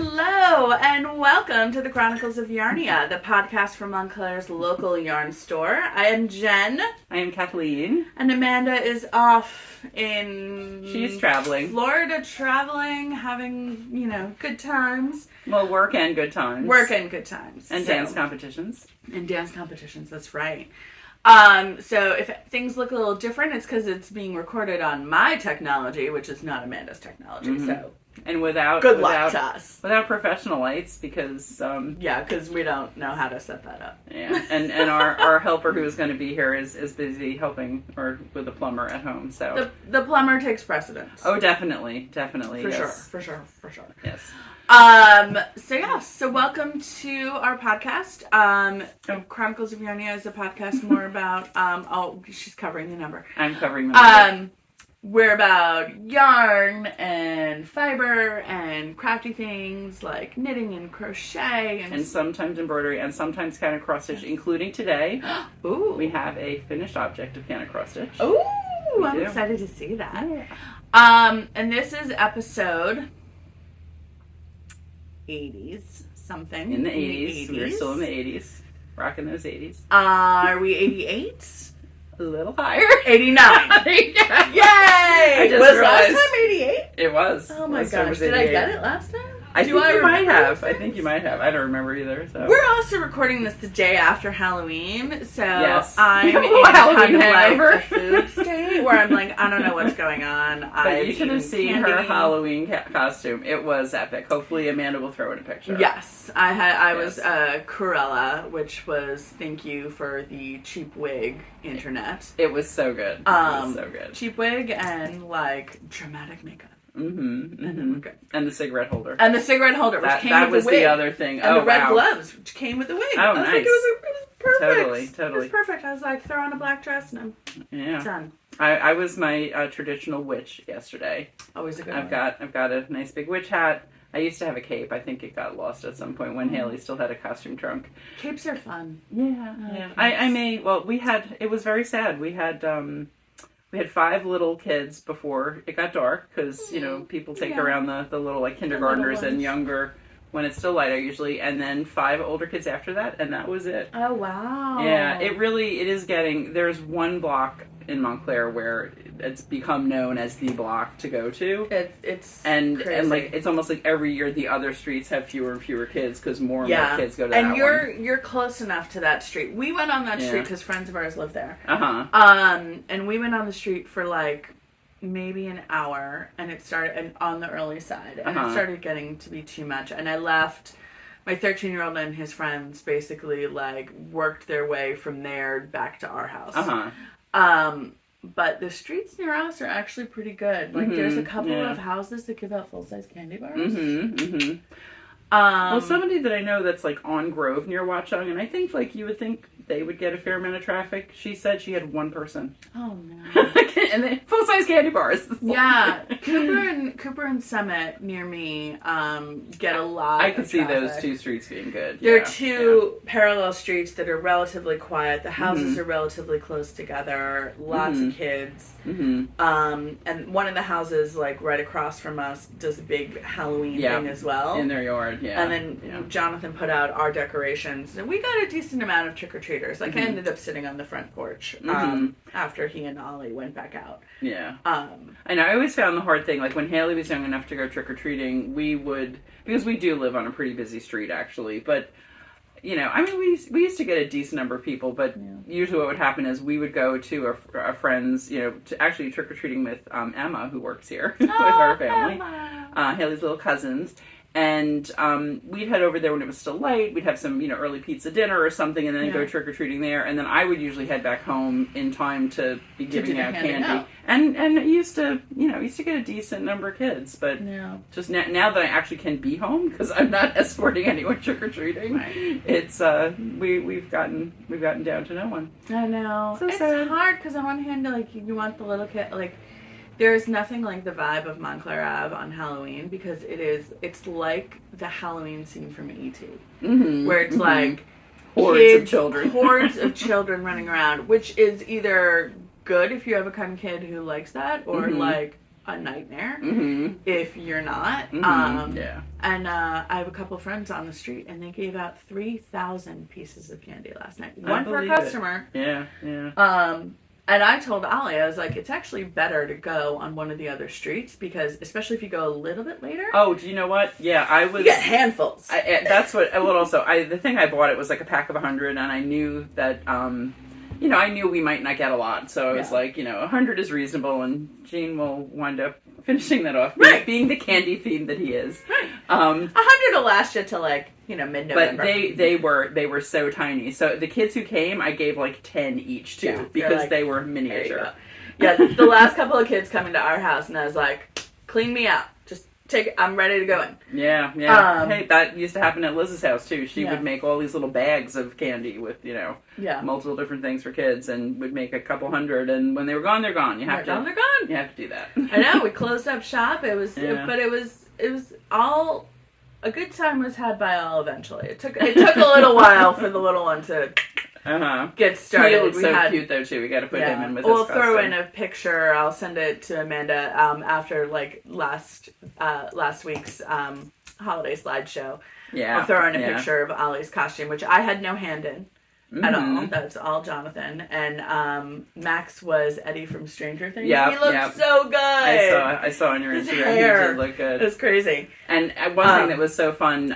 Hello, and welcome to the Chronicles of Yarnia, the podcast from Montclair's local yarn store. I am Jen. I am Kathleen. And Amanda is off in... She's traveling. Florida, traveling, having, good times. Well, work and good times. Work and good times. And dance competitions. And dance competitions, that's right. So if things look a little different, it's because it's being recorded on my technology, which is not Amanda's technology, so... And without luck to us. Without professional lights, because because we don't know how to set that up. Yeah, and our helper who is going to be here is busy helping or with a plumber at home. So the plumber takes precedence. Oh, definitely, For yes. sure. Yes. So welcome to our podcast. Chronicles of Yarnia is a podcast more about she's covering the number. I'm covering the number. We're about yarn and fiber and crafty things like knitting and crochet and sometimes embroidery and sometimes kind of cross stitch, including today. Ooh. We have a finished object of kind of cross stitch. Ooh, I'm excited to see that. Yeah. And this is episode 80s something. In the 80s. We're still in the 80s. Rocking those 80s. Are we 88? A little higher. 89. Yay! I just was realized. last time 88? It was. Oh my gosh. Did I get it last time? I think you might have. I think you might have. I don't remember either. So. We're also recording this the day after Halloween, so yes. I'm in kind of like a food state where I'm like, I don't know what's going on. But you should have seen her Halloween costume. It was epic. Hopefully Amanda will throw in a picture. Yes. I was Cruella, which was thank you for the cheap wig internet. It was so good. It was so good. Cheap wig and dramatic makeup. Mm-hmm. And then we're good. And the cigarette holder. And the cigarette holder, which came with the wig. That was the other thing. And the red gloves, which came with the wig. Oh, I was nice. like, it was perfect. Totally. It was perfect. I was like, throw on a black dress and I'm done. I was my traditional witch yesterday. Always a good one. I've got a nice big witch hat. I used to have a cape. I think it got lost at some point when Haley still had a costume trunk. Capes are fun. Yeah. It was very sad. We had 5 little kids before it got dark because, people take around the little kindergartners and younger when it's still lighter usually, and then 5 older kids after that, and that was it. Oh, wow. Yeah, it is getting, there's one block in Montclair where it's become known as the block to go to. It's crazy. And it's almost like every year the other streets have fewer and fewer kids because more and more kids go to that one. And you're close enough to that street. We went on that street because friends of ours live there. And we went on the street for maybe an hour, and it started on the early side, and it started getting to be too much, and I left. My 13-year-old and his friends basically worked their way from there back to our house. But the streets near us are actually pretty good. There's a couple of houses that give out full-size candy bars. Well, somebody that I know that's on Grove near Watchung, and I think you would think they would get a fair amount of traffic. She said she had one person. Oh no! And then full-size candy bars. Yeah, Cooper and Summit near me get a lot. I could see those 2 streets being good. There are 2 parallel streets that are relatively quiet. The houses are relatively close together. Lots of kids. And one of the houses right across from us does a big Halloween thing as well in their yard. Yeah, and then Jonathan put out our decorations, and we got a decent amount of trick-or-treaters. I ended up sitting on the front porch after he and Ollie went back out. Yeah. And I always found the hard thing, when Haley was young enough to go trick-or-treating, we would, because we do live on a pretty busy street actually, but we used to get a decent number of people, but usually what would happen is we would go to a friend's, to actually trick-or-treating with Emma, who works here with our family, Haley's little cousins. And we'd head over there when it was still light. We'd have some, early pizza dinner or something, and then go trick-or-treating there. And then I would usually head back home in time to be giving out candy. And it used to get a decent number of kids. But just now that I actually can be home, because I'm not escorting anyone trick-or-treating, it's we've gotten down to no one. I know. So it's sad. hard because on one hand, you want the little kid, there's nothing like the vibe of Montclair Ave on Halloween because it's like the Halloween scene from E.T. Where it's hordes of children running around, which is either good if you have a kind of kid who likes that, or a nightmare mm-hmm. if you're not. Mm-hmm. Yeah. And I have a couple of friends on the street, and they gave out 3,000 pieces of candy last night. One per customer. Yeah, yeah. And I told Ollie, I was like, it's actually better to go on one of the other streets because, especially if you go a little bit later. Oh, do you know what? Yeah, I was. You get handfuls. That's what. Well, also, the thing I bought, it was like a pack of 100, and I knew that, I knew we might not get a lot, so I was like, 100 is reasonable, and Gene will wind up finishing that off, being the candy fiend that he is. 100 will last you till mid-November. But they were so tiny. So the kids who came, I gave like 10 each to because they were miniature. Yeah, the last couple of kids coming to our house, and I was like, clean me out. Just take it. I'm ready to go in. Yeah. Hey, that used to happen at Liz's house too. She would make all these little bags of candy with, multiple different things for kids, and would make a couple hundred, and when they were gone, they're gone. They're gone. You have to do that. I know, we closed up shop. It was all... A good time was had by all eventually. It took a little while for the little one to get started. He looks so cute though too. We got to put him in with. We'll throw in a picture. I'll send it to Amanda after last week's holiday slideshow. Yeah, I'll throw in a picture of Ollie's costume, which I had no hand in. At all. That's all Jonathan. And Max was Eddie from Stranger Things. Yeah, he looked so good. I saw on your His Instagram. hair. He did look good. It was crazy. And one thing that was so fun,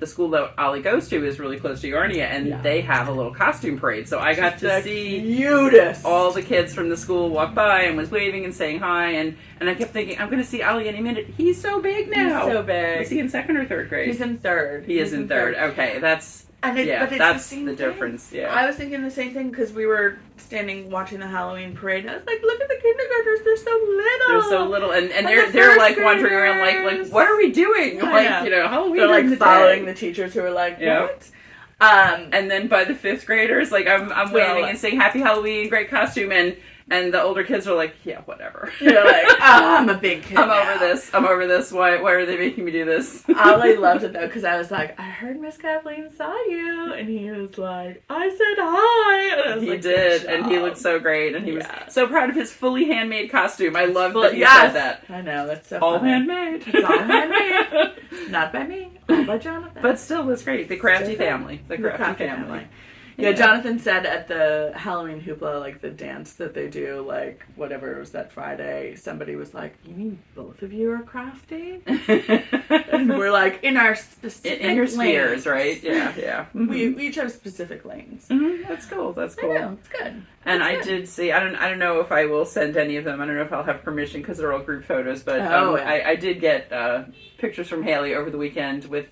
the school that Ollie goes to is really close to Yarnia, and they have a little costume parade. So I got to see all the kids from the school walk by and was waving and saying hi, and I kept thinking, I'm going to see Ollie any minute. He's so big now. He's so big. Is he in 2nd or 3rd grade? He's in 3rd. He is in 3rd. Okay, that's... But it's that's the difference. Yeah, I was thinking the same thing because we were standing watching the Halloween parade. And I was like, "Look at the kindergartners; they're so little." And they're like wandering around, like, what are we doing? Halloween. They're like following the teachers who are like, what? And then by the 5th graders, like I'm waving and saying Happy Halloween, great costume, and the older kids are like, yeah, whatever. You're like, I'm a big kid. I'm over this. Why are they making me do this? Ollie loved it though, because I was like, I heard Miss Kathleen saw you, and he was like, I said hi. And he did, and he looked so great, and he was so proud of his fully handmade costume. I love that he said that. I know, that's so all funny. handmade. It's all handmade. Not by me, all by Jonathan. But still, it was great. The crafty family. The crafty family. Yeah, Jonathan said at the Halloween hoopla, like the dance that they do, like whatever it was that Friday, somebody was like, "You mean both of you are crafty?" And we're like, in our specific in your lanes. spheres, right? Yeah. Mm-hmm. We each have specific lanes. Mm-hmm. That's cool. I know, it's good. And I did see. I don't know if I will send any of them. I don't know if I'll have permission because they're all group photos. But I did get pictures from Haley over the weekend with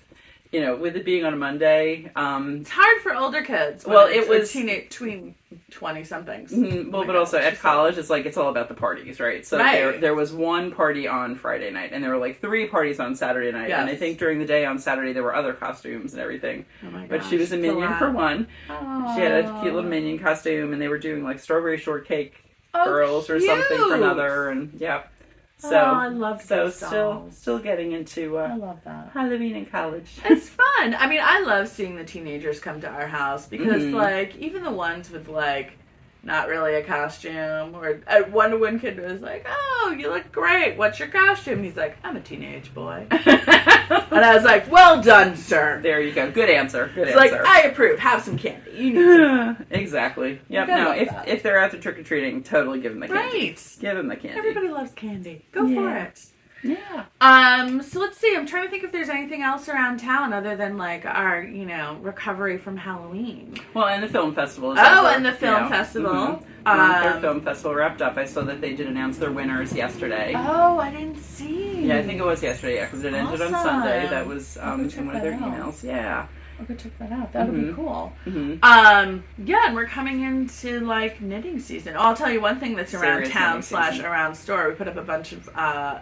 it being on a Monday. It's hard for older kids. Well, it was between 20-somethings. Mm-hmm. Well, but also at college, it's all about the parties, right? So there was one party on Friday night, and there were like 3 parties on Saturday night. Yes. And I think during the day on Saturday, there were other costumes and everything. Oh my gosh. But she was a minion for one. Aww. She had a cute little minion costume, and they were doing like strawberry shortcake girls or something for another, and So I love those still getting into I love that. Halloween in college. It's fun. I mean, I love seeing the teenagers come to our house because like even the ones with like not really a costume, or one kid was like, "Oh, you look great. What's your costume?" He's like, "I'm a teenage boy." And I was like, "Well done, sir." There you go. Good answer. It's like, I approve. Have some candy. You need some. Exactly. Yep. No, if they're out to trick or treating, totally give them the candy. Right. Give them the candy. Everybody loves candy. Go for it. Yeah. So let's see. I'm trying to think if there's anything else around town other than like our, recovery from Halloween. Well, and the film festival is over. Oh, and the film festival. Mm-hmm. Their film festival wrapped up. I saw that they did announce their winners yesterday. Oh, I didn't see. Yeah, I think it was yesterday. Yeah, because it ended on Sunday. That was in one of their emails. Yeah. I'll go check that out. That would be cool. Mm-hmm. And we're coming into like knitting season. Oh, I'll tell you one thing that's around town / around store. We put up a bunch of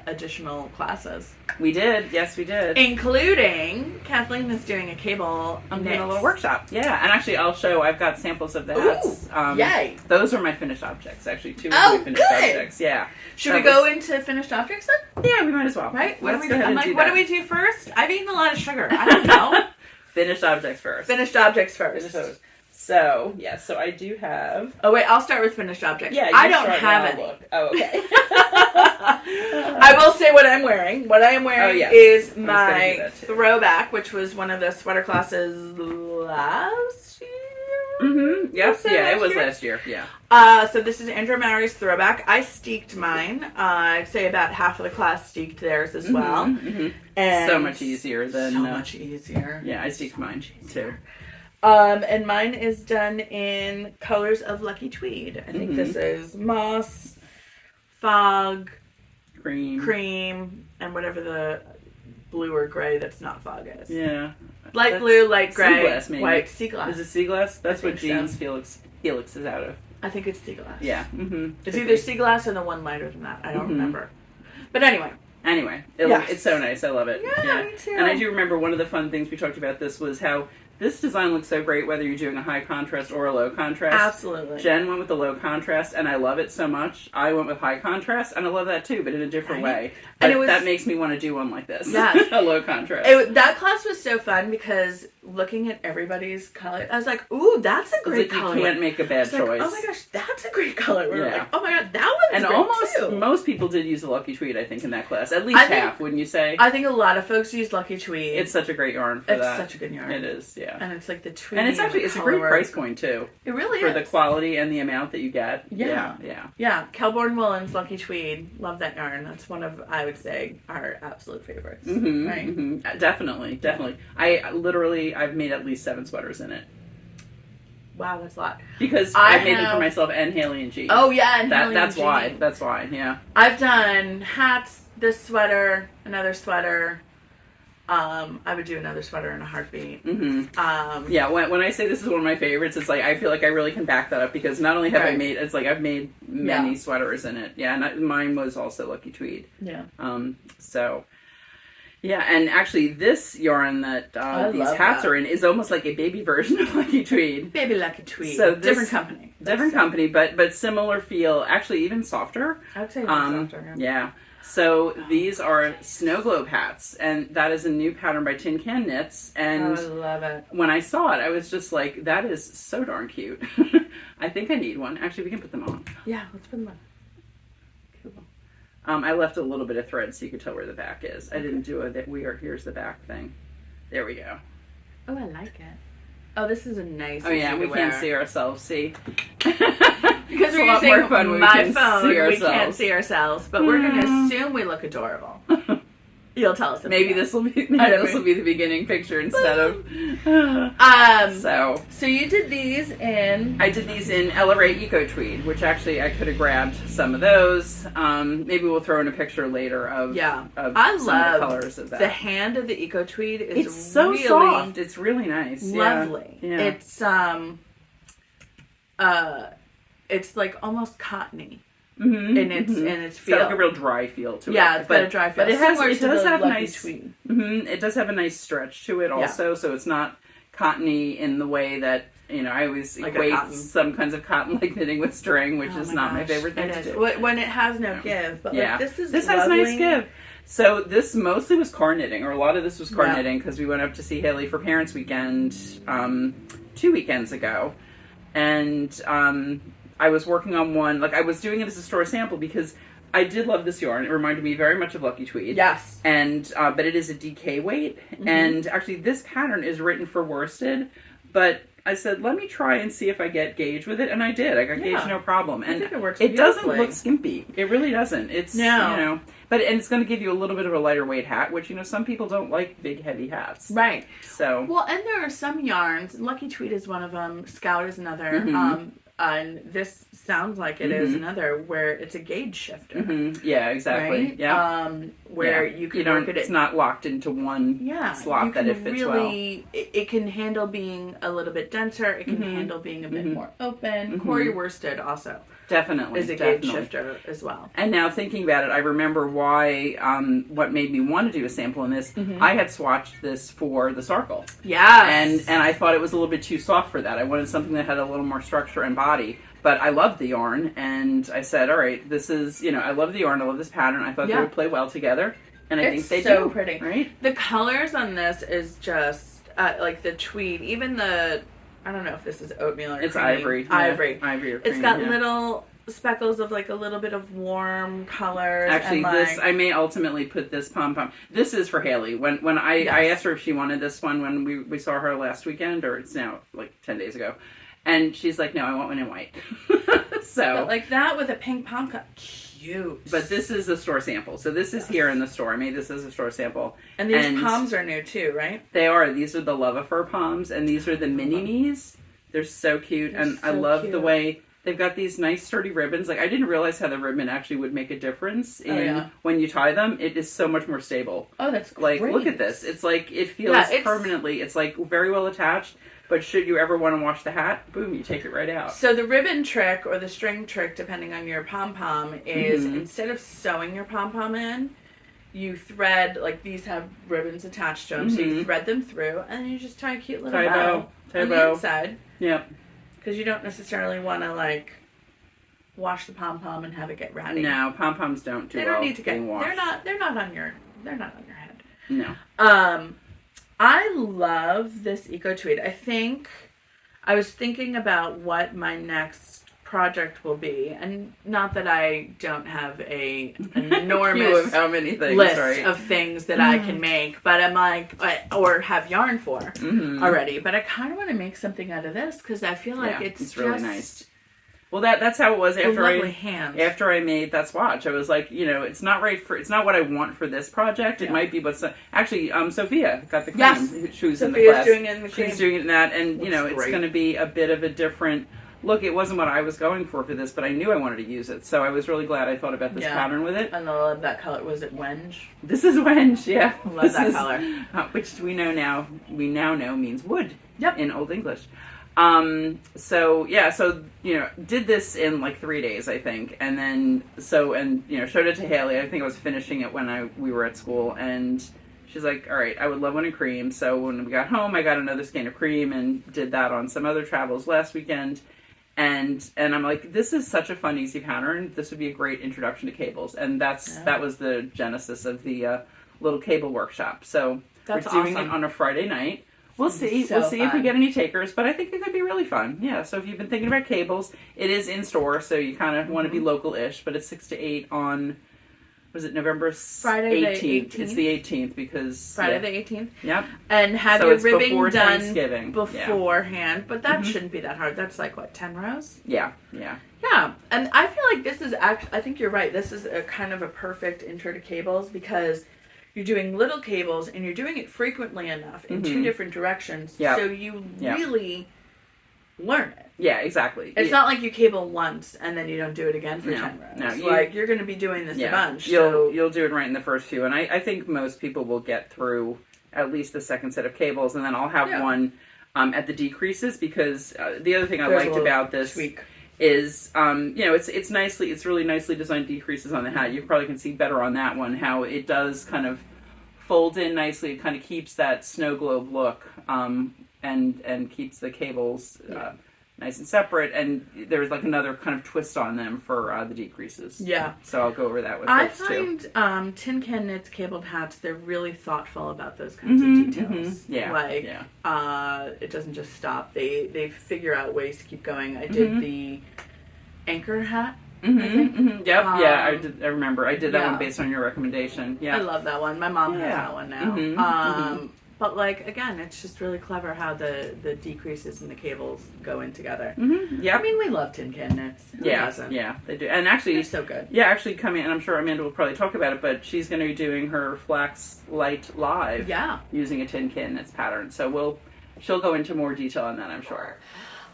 additional classes. We did. Yes, we did. Including Kathleen is doing a cable doing a little workshop. Yeah, and actually I'll show. I've got samples of the hats. Yay! Those are my finished objects. Actually, 2 of my finished objects. Yeah. Should we go into finished objects then? Yeah, we might as well. Right? Let's go ahead and do that. What do we do first? I've eaten a lot of sugar. I don't know. Finished objects first. Finished objects first. So, yeah, so I do have... Oh, wait, I'll start with finished objects. Yeah, I don't have any. Look. Oh, okay. I will say what I'm wearing. What I am wearing is my Throwback, which was one of the sweater classes last year. Mm-hmm. Yes, it was last year. Yeah. So this is Andrea Mowry's Throwback. I steeked mine. I'd say about half of the class steeked theirs as well. Mm-hmm. And so much easier than... So much easier. Yeah, I steeked mine too. And mine is done in colors of Lucky Tweed. I think this is moss, fog, cream, and whatever the blue or gray that's not fog is. Yeah. Light blue, light gray, sea glass, maybe. white, sea glass. Is it sea glass? That's what Jean's Helix is out of. I think it's sea glass. Yeah. Mm-hmm. It's either sea glass or the one lighter than that. I don't remember. But anyway, it's so nice. I love it. Yeah, me too. And I do remember one of the fun things we talked about this was how this design looks so great whether you're doing a high contrast or a low contrast. Absolutely. Jen went with the low contrast, and I love it so much. I went with high contrast, and I love that too, but in a different way. But that makes me want to do one like this. Yeah. A low contrast. That class was so fun because looking at everybody's color, I was like, ooh, that's a great color. You can't make a bad choice. Like, oh my gosh, that's a great color. We're like, oh my god, that one's great too. Most people did use the Lucky Tweed, I think, in that class. At least half, wouldn't you say? I think a lot of folks use Lucky Tweed. It's such a great yarn for that. It's such a good yarn. It is, yeah. And it's like the tweed. And it's a great price point too. It really is. For the quality and the amount that you get. Yeah. Kelborn Woolens Lucky Tweed. Love that yarn. That's one of, I would say, our absolute favorites. Mm-hmm, right? Mm-hmm. Definitely. I've made at least 7 sweaters in it. Wow, that's a lot. Because I made them for myself and Haley and Jean. Oh yeah, and Haley that's and why. Jean. That's why. Yeah. I've done hats, this sweater, another sweater. I would do another sweater in a heartbeat. Mm-hmm. When I say this is one of my favorites, it's like I feel like I really can back that up because not only have I made, it's like I've made many sweaters in it. Yeah, and mine was also Lucky Tweed. Yeah. And actually this yarn that these hats are in is almost like a baby version of Lucky Tweed. Baby Lucky Tweed. So different company. Different company, but similar feel. Actually, even softer. I would say even softer. Yeah. So these are Snowglobe hats, and that is a new pattern by Tin Can Knits. And I love it. When I saw it, I was just like, that is so darn cute. I think I need one. Actually, we can put them on. Yeah, let's put them on. Cool. I left a little bit of thread so you could tell where the back is. I didn't do here's the back thing. There we go. Oh, I like it. Oh, this is a nice. Oh yeah, we can't see ourselves. See, because we're using more fun my phone. We can't see ourselves, but we're going to assume we look adorable. You'll tell us. Maybe this will be the beginning picture instead of. So you did these in. I did these in Ella Ray Eco Tweed, which actually I could have grabbed some of those. Maybe we'll throw in a picture later of. Yeah, I love the colors of that. The hand of the Eco Tweed is it's so really soft. It's really nice. Lovely. Yeah. It's like almost cottony. Mm-hmm, in its feel. It's got like a real dry feel to it. Yeah, it's got a dry feel. But it does have nice. It does have a nice stretch to it also, so it's not cottony in the way that I always equate some kinds of cotton like knitting with string, which is not my favorite thing to do. When it has no give, but this has nice give. So this mostly was car knitting, or a lot of this was car knitting because we went up to see Haley for Parents Weekend 2 weekends ago, and I was working on one, I was doing it as a store sample because I did love this yarn. It reminded me very much of Lucky Tweed. Yes. And, but it is a DK weight. Mm-hmm. And actually this pattern is written for worsted, but I said, let me try and see if I get gauge with it. And I did. I got gauge no problem. And I think it works it doesn't look skimpy. It really doesn't. It's, and it's going to give you a little bit of a lighter weight hat, which, some people don't like big, heavy hats. Right. So. Well, and there are some yarns. Lucky Tweed is one of them. Scout is another. Mm-hmm. And this sounds like it is another where it's a gauge shifter. Mm-hmm. Yeah, exactly. Right? Yeah. Where you can work it. It's not locked into one slot that it fits really, well. It can handle being a little bit denser. It can handle being a bit more open. Corey worsted also. Definitely. Is a gauge shifter as well. And now thinking about it, I remember why, what made me want to do a sample in this. Mm-hmm. I had swatched this for the Sarkle. Yes. And I thought it was a little bit too soft for that. I wanted something that had a little more structure and body. But I loved the yarn, and I said, all right, this is, I love the yarn, I love this pattern. I thought they would play well together, and I think they do. It's so pretty. Right? The colors on this is just, like the tweed, even the I don't know if this is oatmeal or it's cream. ivory. Ivory. Yeah. Ivory or cream. It's got little speckles of like a little bit of warm colors. Actually, and this I may ultimately put this pom-pom. This is for Haley. When I asked her if she wanted this one when we saw her last weekend, or it's now like 10 days ago, and she's like, no, I want one in white. So but like that with a pink pom cup, cute. But this is a store sample, so this is here in the store. I made this as a store sample. And these poms are new too, right? They are. These are the Love-A-Fur poms, and these are the mini-me's. They're so cute, and I love the way they've got these nice sturdy ribbons. Like, I didn't realize how the ribbon actually would make a difference in when you tie them. It is so much more stable. Oh, that's great. Like, look at this. It's like, it feels permanently. It's like very well attached. But should you ever want to wash the hat, boom, you take it right out. So the ribbon trick or the string trick, depending on your pom-pom, is instead of sewing your pom-pom in, you thread, like these have ribbons attached to them, so you thread them through, and then you just tie a cute little bow on the inside. Yep. Because you don't necessarily want to, like, wash the pom-pom and have it get ratty. No, pom-poms don't do well. They don't need to get washed. They're not on your head. No. I love this eco tweed. I was thinking about what my next project will be, and not that I don't have an enormous how many things, list of things that I can make, but I'm like, or have yarn for already. But I kind of want to make something out of this because I feel like it's just really nice. Well, that's how it was after I made that swatch. I was like, it's not what I want for this project. It might be, but actually, Sophia got the cream. Yes, she was in the Sophia's class. doing it in the cream. She's doing it in that, and it's going to be a bit of a different look. It wasn't what I was going for this, but I knew I wanted to use it, so I was really glad I thought about this pattern with it. And I love that color. Was it Wenge? This is Wenge, yeah. I love that color. Which we now know means wood. Yep. In Old English. Did this in like 3 days, I think, and then showed it to Haley. I think I was finishing it when we were at school, and she's like, all right, I would love one in cream. So when we got home, I got another skein of cream and did that on some other travels last weekend. And I'm like, this is such a fun, easy pattern. This would be a great introduction to cables. And that was the genesis of the little cable workshop. So we're doing it on a Friday night. We'll see. We'll see if we get any takers, but I think it could be really fun. Yeah, so if you've been thinking about cables, it is in store, so you kind of want to be local-ish, but it's 6 to 8 on, was it November 18th? Friday the 18th. It's the 18th because... Friday the 18th. Yep. And have your ribbing done beforehand, but that shouldn't be that hard. That's like, 10 rows? Yeah. Yeah, and I feel like this is I think you're right. This is a kind of a perfect intro to cables because you're doing little cables and you're doing it frequently enough in two different directions. Yep. So you really learn it. Yeah, exactly. It's not like you cable once and then you don't do it again for 10 rows. No, you're going to be doing this a bunch. You'll do it right in the first few. And I think most people will get through at least the second set of cables. And then I'll have one at the decreases because the other thing I liked about this is, it's really nicely designed decreases on the hat. You probably can see better on that one how it does kind of fold in nicely. It kind of keeps that Snowglobe look and keeps the cables nice and separate. And there's like another kind of twist on them for the decreases. Yeah. So I'll go over that with those too. I find Tin Can Knit's cabled hats, they're really thoughtful about those kinds of details. Yeah. It doesn't just stop. They figure out ways to keep going. I did the anchor hat. I think. Yep. I remember. I did that one based on your recommendation. Yeah. I love that one. My mom has that one now. But again, it's just really clever how the decreases and the cables go in together. Yeah. I mean, we love Tin Can Knits. Who doesn't? Yeah, they do. And actually, they're so good. Yeah, actually coming, and I'm sure Amanda will probably talk about it, but she's going to be doing her Flax Light live. Yeah. Using a Tin Can Knits pattern. So she'll go into more detail on that, I'm sure.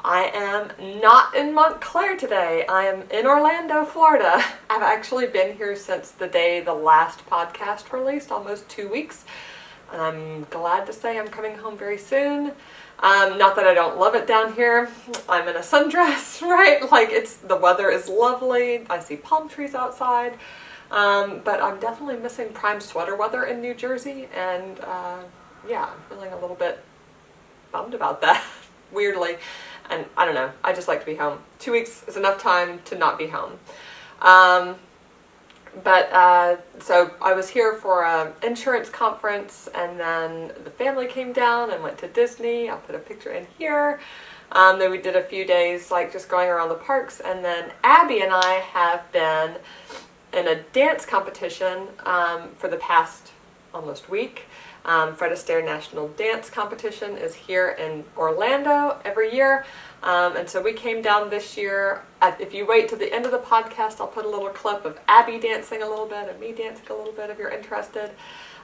I am not in Montclair today. I am in Orlando, Florida. I've actually been here since the day the last podcast released, almost 2 weeks. I'm glad to say I'm coming home very soon. Not that I don't love it down here. I'm in a sundress, right? The weather is lovely. I see palm trees outside. But I'm definitely missing prime sweater weather in New Jersey. And I'm feeling a little bit bummed about that, weirdly. And I don't know, I just like to be home. 2 weeks is enough time to not be home. So I was here for an insurance conference, and then the family came down and went to Disney. I'll put a picture in here. Then we did a few days like just going around the parks, and then Abby and I have been in a dance competition for the past almost week. Fred Astaire National Dance Competition is here in Orlando every year. And so we came down this year. If you wait till the end of the podcast, I'll put a little clip of Abby dancing a little bit and me dancing a little bit if you're interested.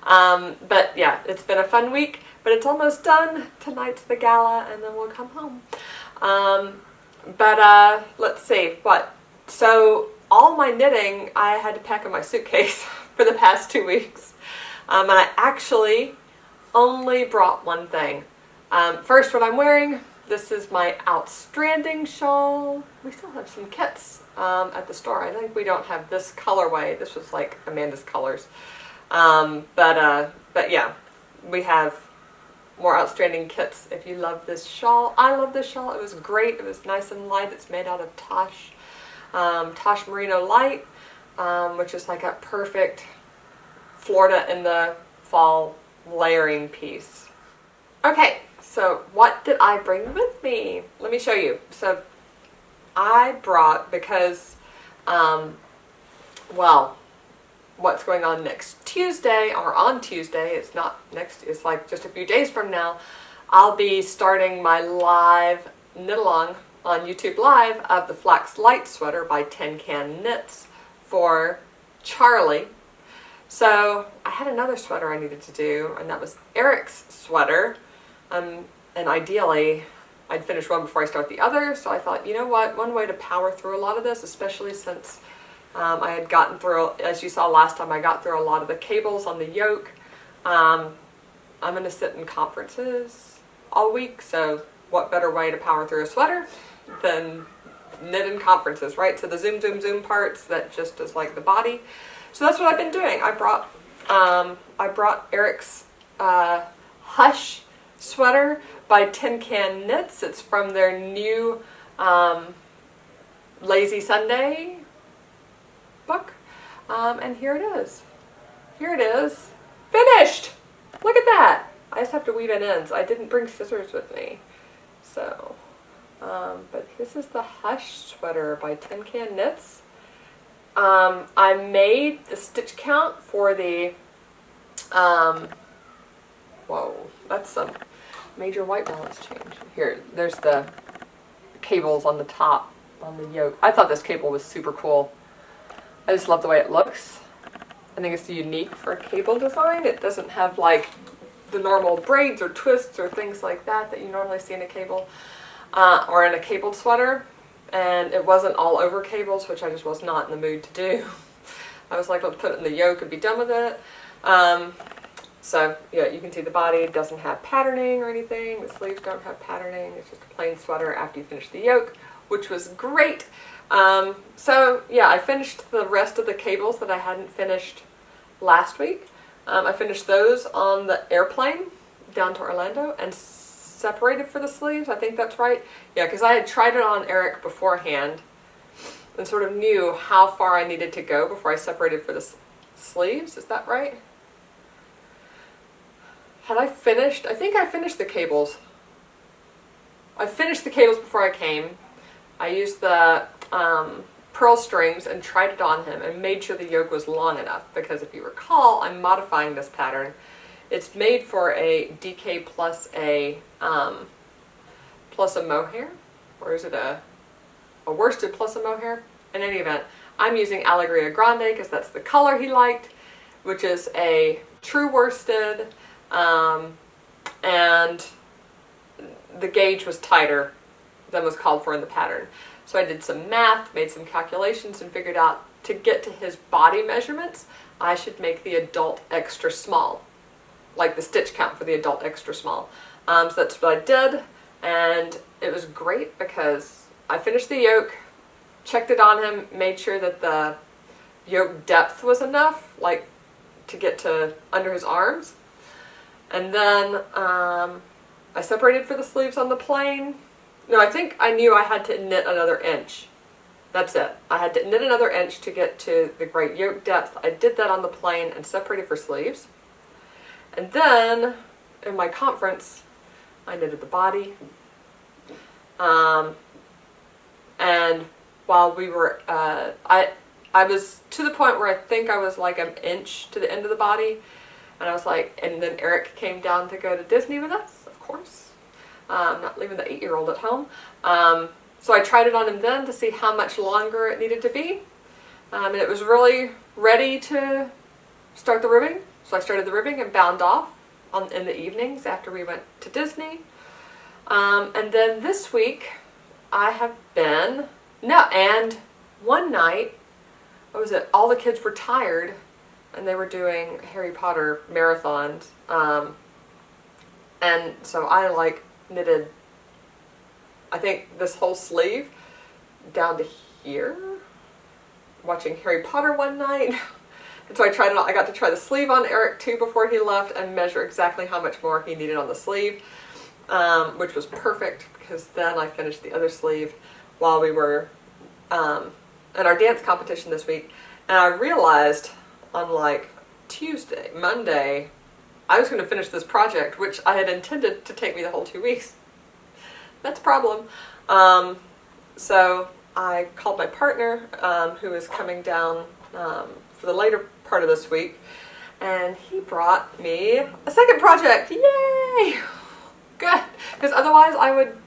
But yeah, it's been a fun week, but it's almost done. Tonight's the gala, and then we'll come home. Let's see, so all my knitting I had to pack in my suitcase for the past 2 weeks. And I actually only brought one thing. First, what I'm wearing, this is my Out-Stranding shawl. We still have some kits at the store. I think we don't have this colorway. This was like Amanda's colors. But yeah, we have more Out-Stranding kits if you love this shawl. I love this shawl. It was great. It was nice and light. It's made out of Tosh Merino Light, which is like a perfect Florida in the fall layering piece. Okay, so what did I bring with me? Let me show you. So I brought, because, what's going on next Tuesday, or on Tuesday, it's not next, it's like just a few days from now, I'll be starting my live knit-along on YouTube Live of the Flax Light Sweater by Tin Can Knits for Charlie. So I had another sweater I needed to do, and that was Eric's sweater. And ideally, I'd finish one before I start the other. So I thought, you know what, one way to power through a lot of this, especially since I had gotten through, as you saw last time, I got through a lot of the cables on the yoke. I'm going to sit in conferences all week, so what better way to power through a sweater than knit in conferences, right? So the zoom parts that just is like the body. So that's what I've been doing. I brought Eric's Hush sweater by Tin Can Knits. It's from their new Lazy Sunday book. And here it is. Here it is. Finished! Look at that! I just have to weave in ends. I didn't bring scissors with me. So, but this is the Hush sweater by Tin Can Knits. I made the stitch count for the, whoa, that's some major white balance change. Here, there's the cables on the top, on the yoke. I thought this cable was super cool. I just love the way it looks. I think it's unique for a cable design. It doesn't have like the normal braids or twists or things like that you normally see in a cable, or in a cabled sweater. And it wasn't all over cables, which I just was not in the mood to do. I was like, let's put it in the yoke and be done with it. So yeah, you can see the body. It doesn't have patterning or anything. The sleeves don't have patterning. It's just a plain sweater after you finish the yoke, which was great. So yeah, I finished the rest of the cables that I hadn't finished last week. I finished those on the airplane down to Orlando and separated for the sleeves. I think that's right. Yeah, because I had tried it on Eric beforehand and sort of knew how far I needed to go before I separated for the sleeves. Is that right? Had I finished? I think I finished the cables. I finished the cables before I came. I used the pearl strings and tried it on him and made sure the yoke was long enough, because if you recall, I'm modifying this pattern. It's made for a DK plus a mohair, or is it a worsted plus a mohair? In any event, I'm using Allegria Grande because that's the color he liked, which is a true worsted, and the gauge was tighter than was called for in the pattern. So I did some math, made some calculations, and figured out to get to his body measurements, I should make the adult extra small, like the stitch count for the adult extra small. So that's what I did, and it was great because I finished the yoke, checked it on him, made sure that the yoke depth was enough, like to get to under his arms, and then I separated for the sleeves on the plane. No, I think I knew I had to knit another inch. That's it. I had to knit another inch to get to the right yoke depth. I did that on the plane and separated for sleeves. And then, in my conference, I knitted the body. And while we were, I was to the point where I think I was like an inch to the end of the body. And I was like, and then Eric came down to go to Disney with us, of course. Not leaving the 8-year-old at home. So I tried it on him then to see how much longer it needed to be. And it was really ready to start the ribbing. So I started the ribbing and bound off in the evenings after we went to Disney. And then this week, I have been, and one night, what was it? All the kids were tired, and they were doing Harry Potter marathons. And so I like knitted, I think this whole sleeve down to here, watching Harry Potter one night. And so I tried it on. I got to try the sleeve on Eric too before he left and measure exactly how much more he needed on the sleeve, which was perfect because then I finished the other sleeve while we were at our dance competition this week. And I realized on like Monday, I was going to finish this project, which I had intended to take me the whole 2 weeks. That's a problem. So I called my partner, who is coming down for the later part of this week, and he brought me a second project. Yay! Good, because otherwise I would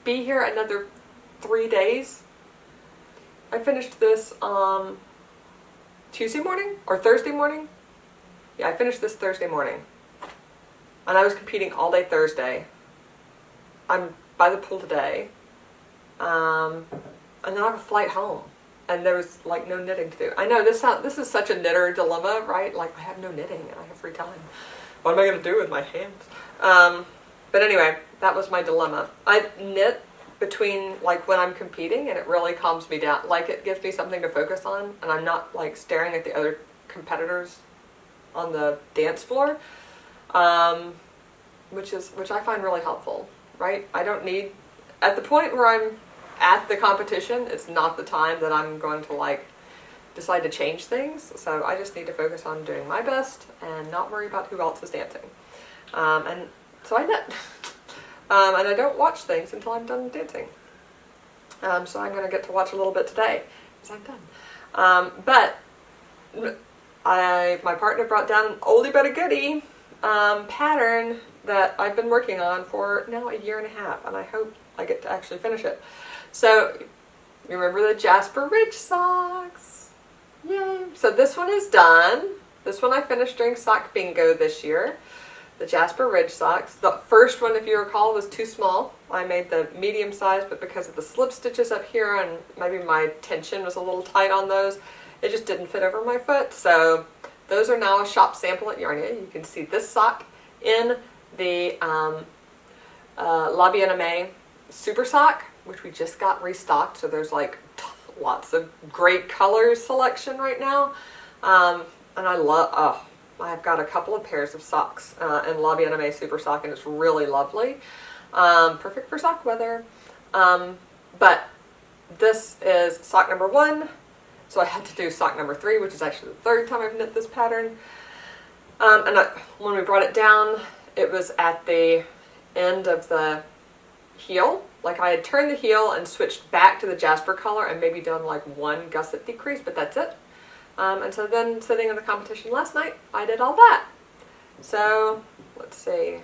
be here another 3 days. I finished this Tuesday morning or Thursday morning. Yeah, I finished this Thursday morning, and I was competing all day Thursday. I'm by the pool today, and then I have a flight home. And there was like no knitting to do. I know this is such a knitter dilemma, right? Like I have no knitting and I have free time. What am I going to do with my hands? But anyway, that was my dilemma. I knit between like when I'm competing, and it really calms me down. Like it gives me something to focus on, and I'm not like staring at the other competitors on the dance floor, which I find really helpful. Right? I don't need, at the point where I'm at the competition, it's not the time that I'm going to like decide to change things. So I just need to focus on doing my best and not worry about who else is dancing. And so I knit. And I don't watch things until I'm done dancing. So I'm going to get to watch a little bit today because I'm done. But my partner brought down an oldie but a goodie pattern that I've been working on for now a year and a half, and I hope I get to actually finish it. So, you remember the Jasper Ridge socks? Yay! So this one is done. This one I finished during Sock Bingo this year. The Jasper Ridge socks. The first one, if you recall, was too small. I made the medium size, but because of the slip stitches up here and maybe my tension was a little tight on those, it just didn't fit over my foot. So those are now a shop sample at Yarnia. You can see this sock in the La Bien-Aimée Super Sock, which we just got restocked, so there's like lots of great colors selection right now. And I've got a couple of pairs of socks in La Bien-Aimée Super Sock, and it's really lovely. Perfect for sock weather. But this is sock number 1, so I had to do sock number 3, which is actually the third time I've knit this pattern. When we brought it down, it was at the end of the heel. Like I had turned the heel and switched back to the Jasper color and maybe done like 1 gusset decrease, but that's it. And so then sitting in the competition last night, I did all that. So let's see.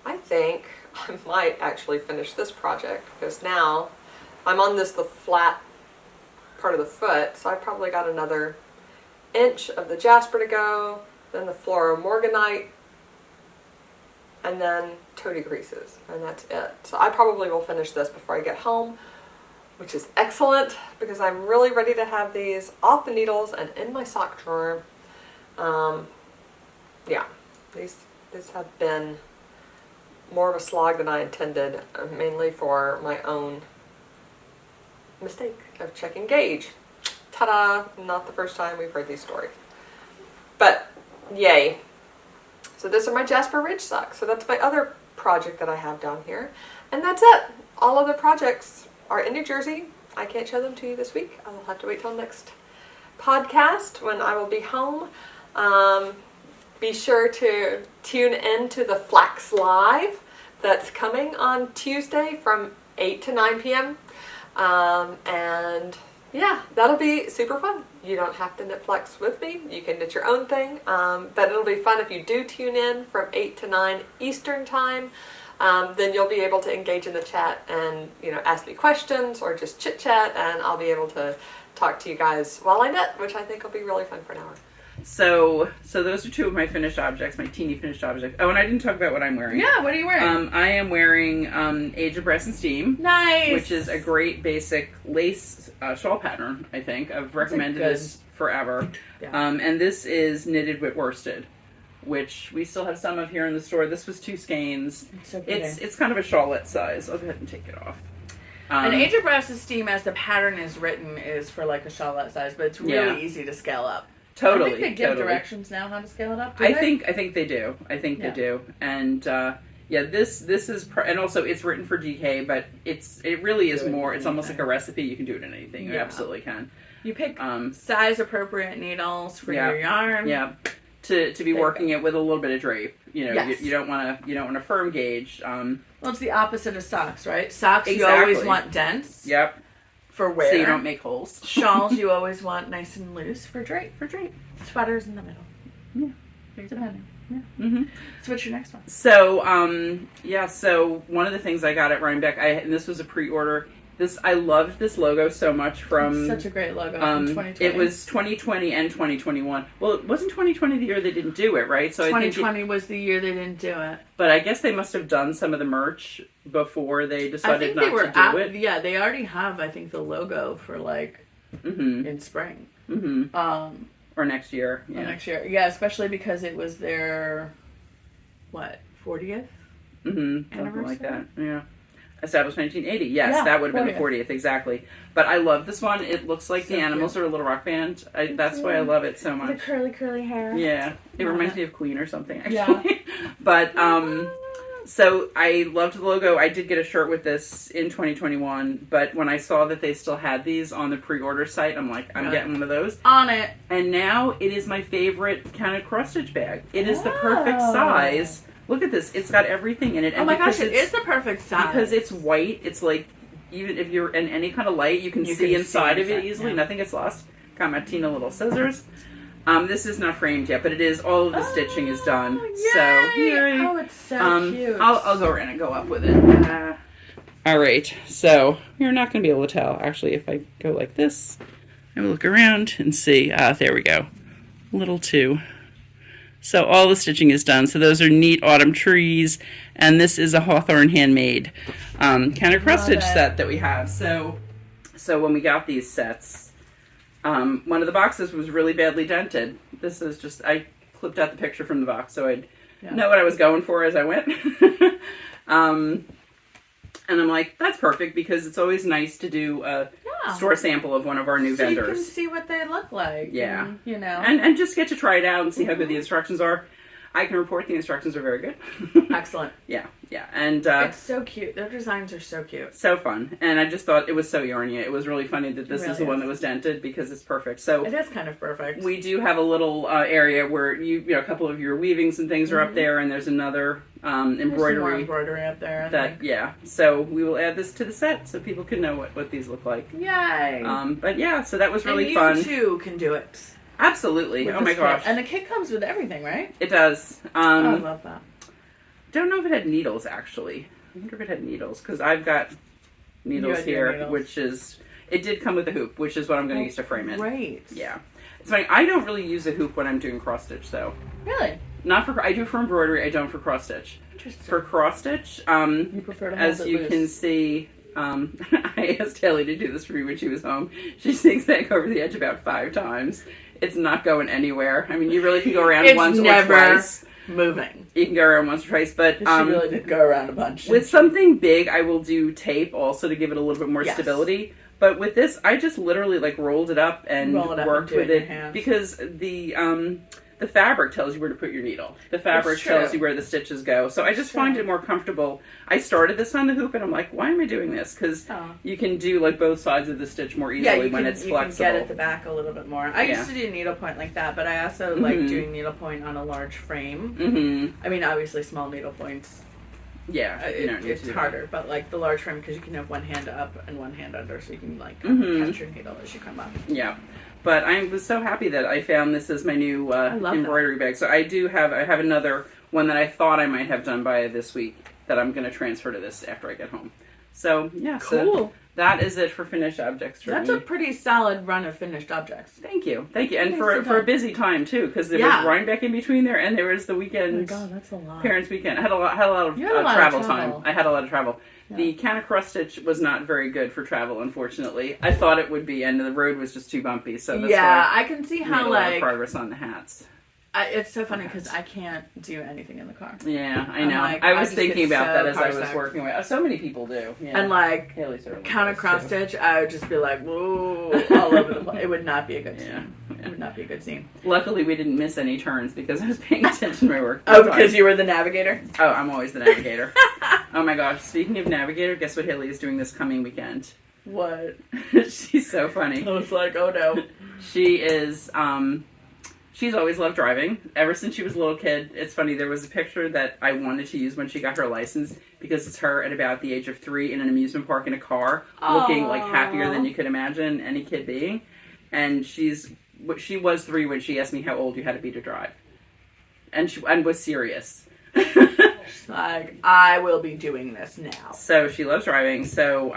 I think I might actually finish this project because now I'm on the flat part of the foot, so I probably got another inch of the Jasper to go, then the Flora Morganite, and then toe decreases, and that's it. So I probably will finish this before I get home, which is excellent because I'm really ready to have these off the needles and in my sock drawer. Yeah, these have been more of a slog than I intended, mainly for my own mistake of checking gauge. Ta-da! Not the first time we've heard these stories. But, yay. So these are my Jasper Ridge socks. So that's my other project that I have down here. And that's it. All other projects are in New Jersey. I can't show them to you this week. I'll have to wait till next podcast when I will be home. Be sure to tune in to the Flax Live that's coming on Tuesday from 8 to 9 p.m. And yeah, that'll be super fun. You don't have to knit Flax with me. You can knit your own thing. But it'll be fun if you do tune in from 8 to 9 Eastern time. Then you'll be able to engage in the chat and, ask me questions or just chit chat, and I'll be able to talk to you guys while I knit, which I think will be really fun for an hour. So those are two of my finished objects, my teeny finished objects. Oh, and I didn't talk about what I'm wearing. Yeah, what are you wearing? I am wearing Age of Brass and Steam. Nice! Which is a great basic lace shawl pattern, I think. I've recommended this forever. Yeah. And this is knitted with worsted, which we still have some of here in the store. This was 2 skeins. It's kind of a shawlette size. I'll go ahead and take it off. And Age of Brass and Steam, as the pattern is written, is for like a shawlette size, but it's really easy to scale up. Totally. I think they give directions now how to scale it up. I think they do. I think they do. And this is and also it's written for DK, but it really is more. It's almost like a recipe. You can do it in anything. You absolutely can. You pick size appropriate needles for your yarn. Yeah. To be working it with a little bit of drape. You don't want a firm gauge. Well, it's the opposite of socks, right? Socks you always want dense. Yep. For wear. So you don't make holes. Shawls you always want nice and loose for drape. Sweaters in the middle. Yeah. Depending. Yeah. Mm-hmm. So what's your next one? So, so one of the things I got at Rhinebeck, and this was a pre-order. I loved this logo so much from... It's such a great logo from 2020. It was 2020 and 2021. Well, it wasn't 2020 the year they didn't do it, right? So 2020 was the year they didn't do it. But I guess they must have done some of the merch before they decided not to do it. Yeah, they already have, I think, the logo for, in spring. Mm-hmm. Or next year. Yeah. Or next year. Yeah, especially because it was their, 40th? Mm-hmm. Anniversary? Something like that, yeah. Established 1980. Yes, that would have been the 40th, exactly. But I love this one. It looks like the Animals are a Little Rock Band. That's why I love it so much. The curly hair. Yeah. It reminds me of Queen or something, actually. Yeah. But, so I loved the logo. I did get a shirt with this in 2021, but when I saw that they still had these on the pre-order site, I'm like, I'm getting one of those. On it. And now it is my favorite kind of cross-stitch bag. It is the perfect size. Look at this. It's got everything in it. And gosh, it is the perfect size. Because it's white, it's like, even if you're in any kind of light, you can see inside of it easily. Yeah. Nothing gets lost. Got my Tina little scissors. This is not framed yet, but it is. All of the stitching is done. Yay! So, yay. Oh, it's so cute. I'll go around and go up with it. All right. So, you're not going to be able to tell. Actually, if I go like this, I will look around and see. There we go. Little 2. So all the stitching is done. So those are neat autumn trees, and this is a Hawthorne handmade kind of cross stitch set that we have. So when we got these sets, one of the boxes was really badly dented. This is just, I clipped out the picture from the box so I'd know what I was going for as I went. And I'm like, that's perfect, because it's always nice to do a store sample of one of our new vendors. You can see what they look like. Yeah. And, And just get to try it out and see how good the instructions are. I can report the instructions are very good. Excellent. Yeah. And it's so cute. Their designs are so cute. So fun. And I just thought it was so Yarnia. It was really funny that this is the one that was dented, because it's perfect. So it is kind of perfect. We do have a little area where a couple of your weavings and things are up there, and there's another embroidery. There's more embroidery up there. So we will add this to the set so people can know what these look like. Yay! But so that was really fun. And you too can do it. Absolutely. Oh my gosh. And the kit comes with everything, right? It does. I love that. Don't know if it had needles, actually. I wonder if it had needles, because I've got needles here, which is... It did come with a hoop, which is what I'm going to use to frame it. Right. Yeah. It's funny. I don't really use a hoop when I'm doing cross-stitch, though. Really? Not for... I do for embroidery. I don't for cross-stitch. Interesting. For cross-stitch, you prefer to hold as you can see... I asked Haley to do this for me when she was home. She zigzagged over the edge about 5 times. It's not going anywhere. I mean, you really can go around once or twice. Moving. You can go around once or twice, but she really did go around a bunch. With something big, I will do tape also to give it a little bit more stability. But with this, I just literally rolled it up and worked with it because the fabric tells you where to put your needle. The fabric tells you where the stitches go. So I just find it more comfortable. I started this on the hoop, and I'm like, why am I doing this? Because you can do both sides of the stitch more easily when it's flexible. You can get at the back a little bit more. I used to do needlepoint like that, but I also like doing needlepoint on a large frame. Mm-hmm. I mean, obviously small needlepoints Yeah, it's harder. But like the large frame, because you can have one hand up and one hand under, so you can like catch your needle as you come up. Yeah. But I was so happy that I found this as my new embroidery bag. So I have another one that I thought I might have done by this week that I'm going to transfer to this after I get home. So, yeah. Cool. So that is it for finished objects for That's me. a pretty solid run of finished objects. Thank you. And for a busy time, too, because there was Rhinebeck in between there, and there was the weekend. Oh my God, that's a lot. Parents' weekend. I had a lot of travel time. I had a lot of travel. Yeah. The can of cross stitch was not very good for travel, unfortunately. I thought it would be, and the road was just too bumpy. So that's why I can see how made a lot of progress on the hats. It's so funny because I can't do anything in the car. Yeah, I know. I was thinking about that as I was working away. So many people do. Yeah. And like, count a cross stitch, I would just be like, whoa, all over the place. It would not be a good scene. It would not be a good scene. Luckily, we didn't miss any turns because I was paying attention to my work. Oh, because you were the navigator? Oh, I'm always the navigator. Oh my gosh, speaking of navigator, guess what Haley is doing this coming weekend? What? She's so funny. I was like, oh no. She is, she's always loved driving. Ever since she was a little kid. It's funny, there was a picture that I wanted to use when she got her license because it's her at about the age of 3 in an amusement park in a car, looking like happier than you could imagine any kid being. And she was 3 when she asked me how old you had to be to drive. And was serious. She's like, I will be doing this now. So she loves driving. So,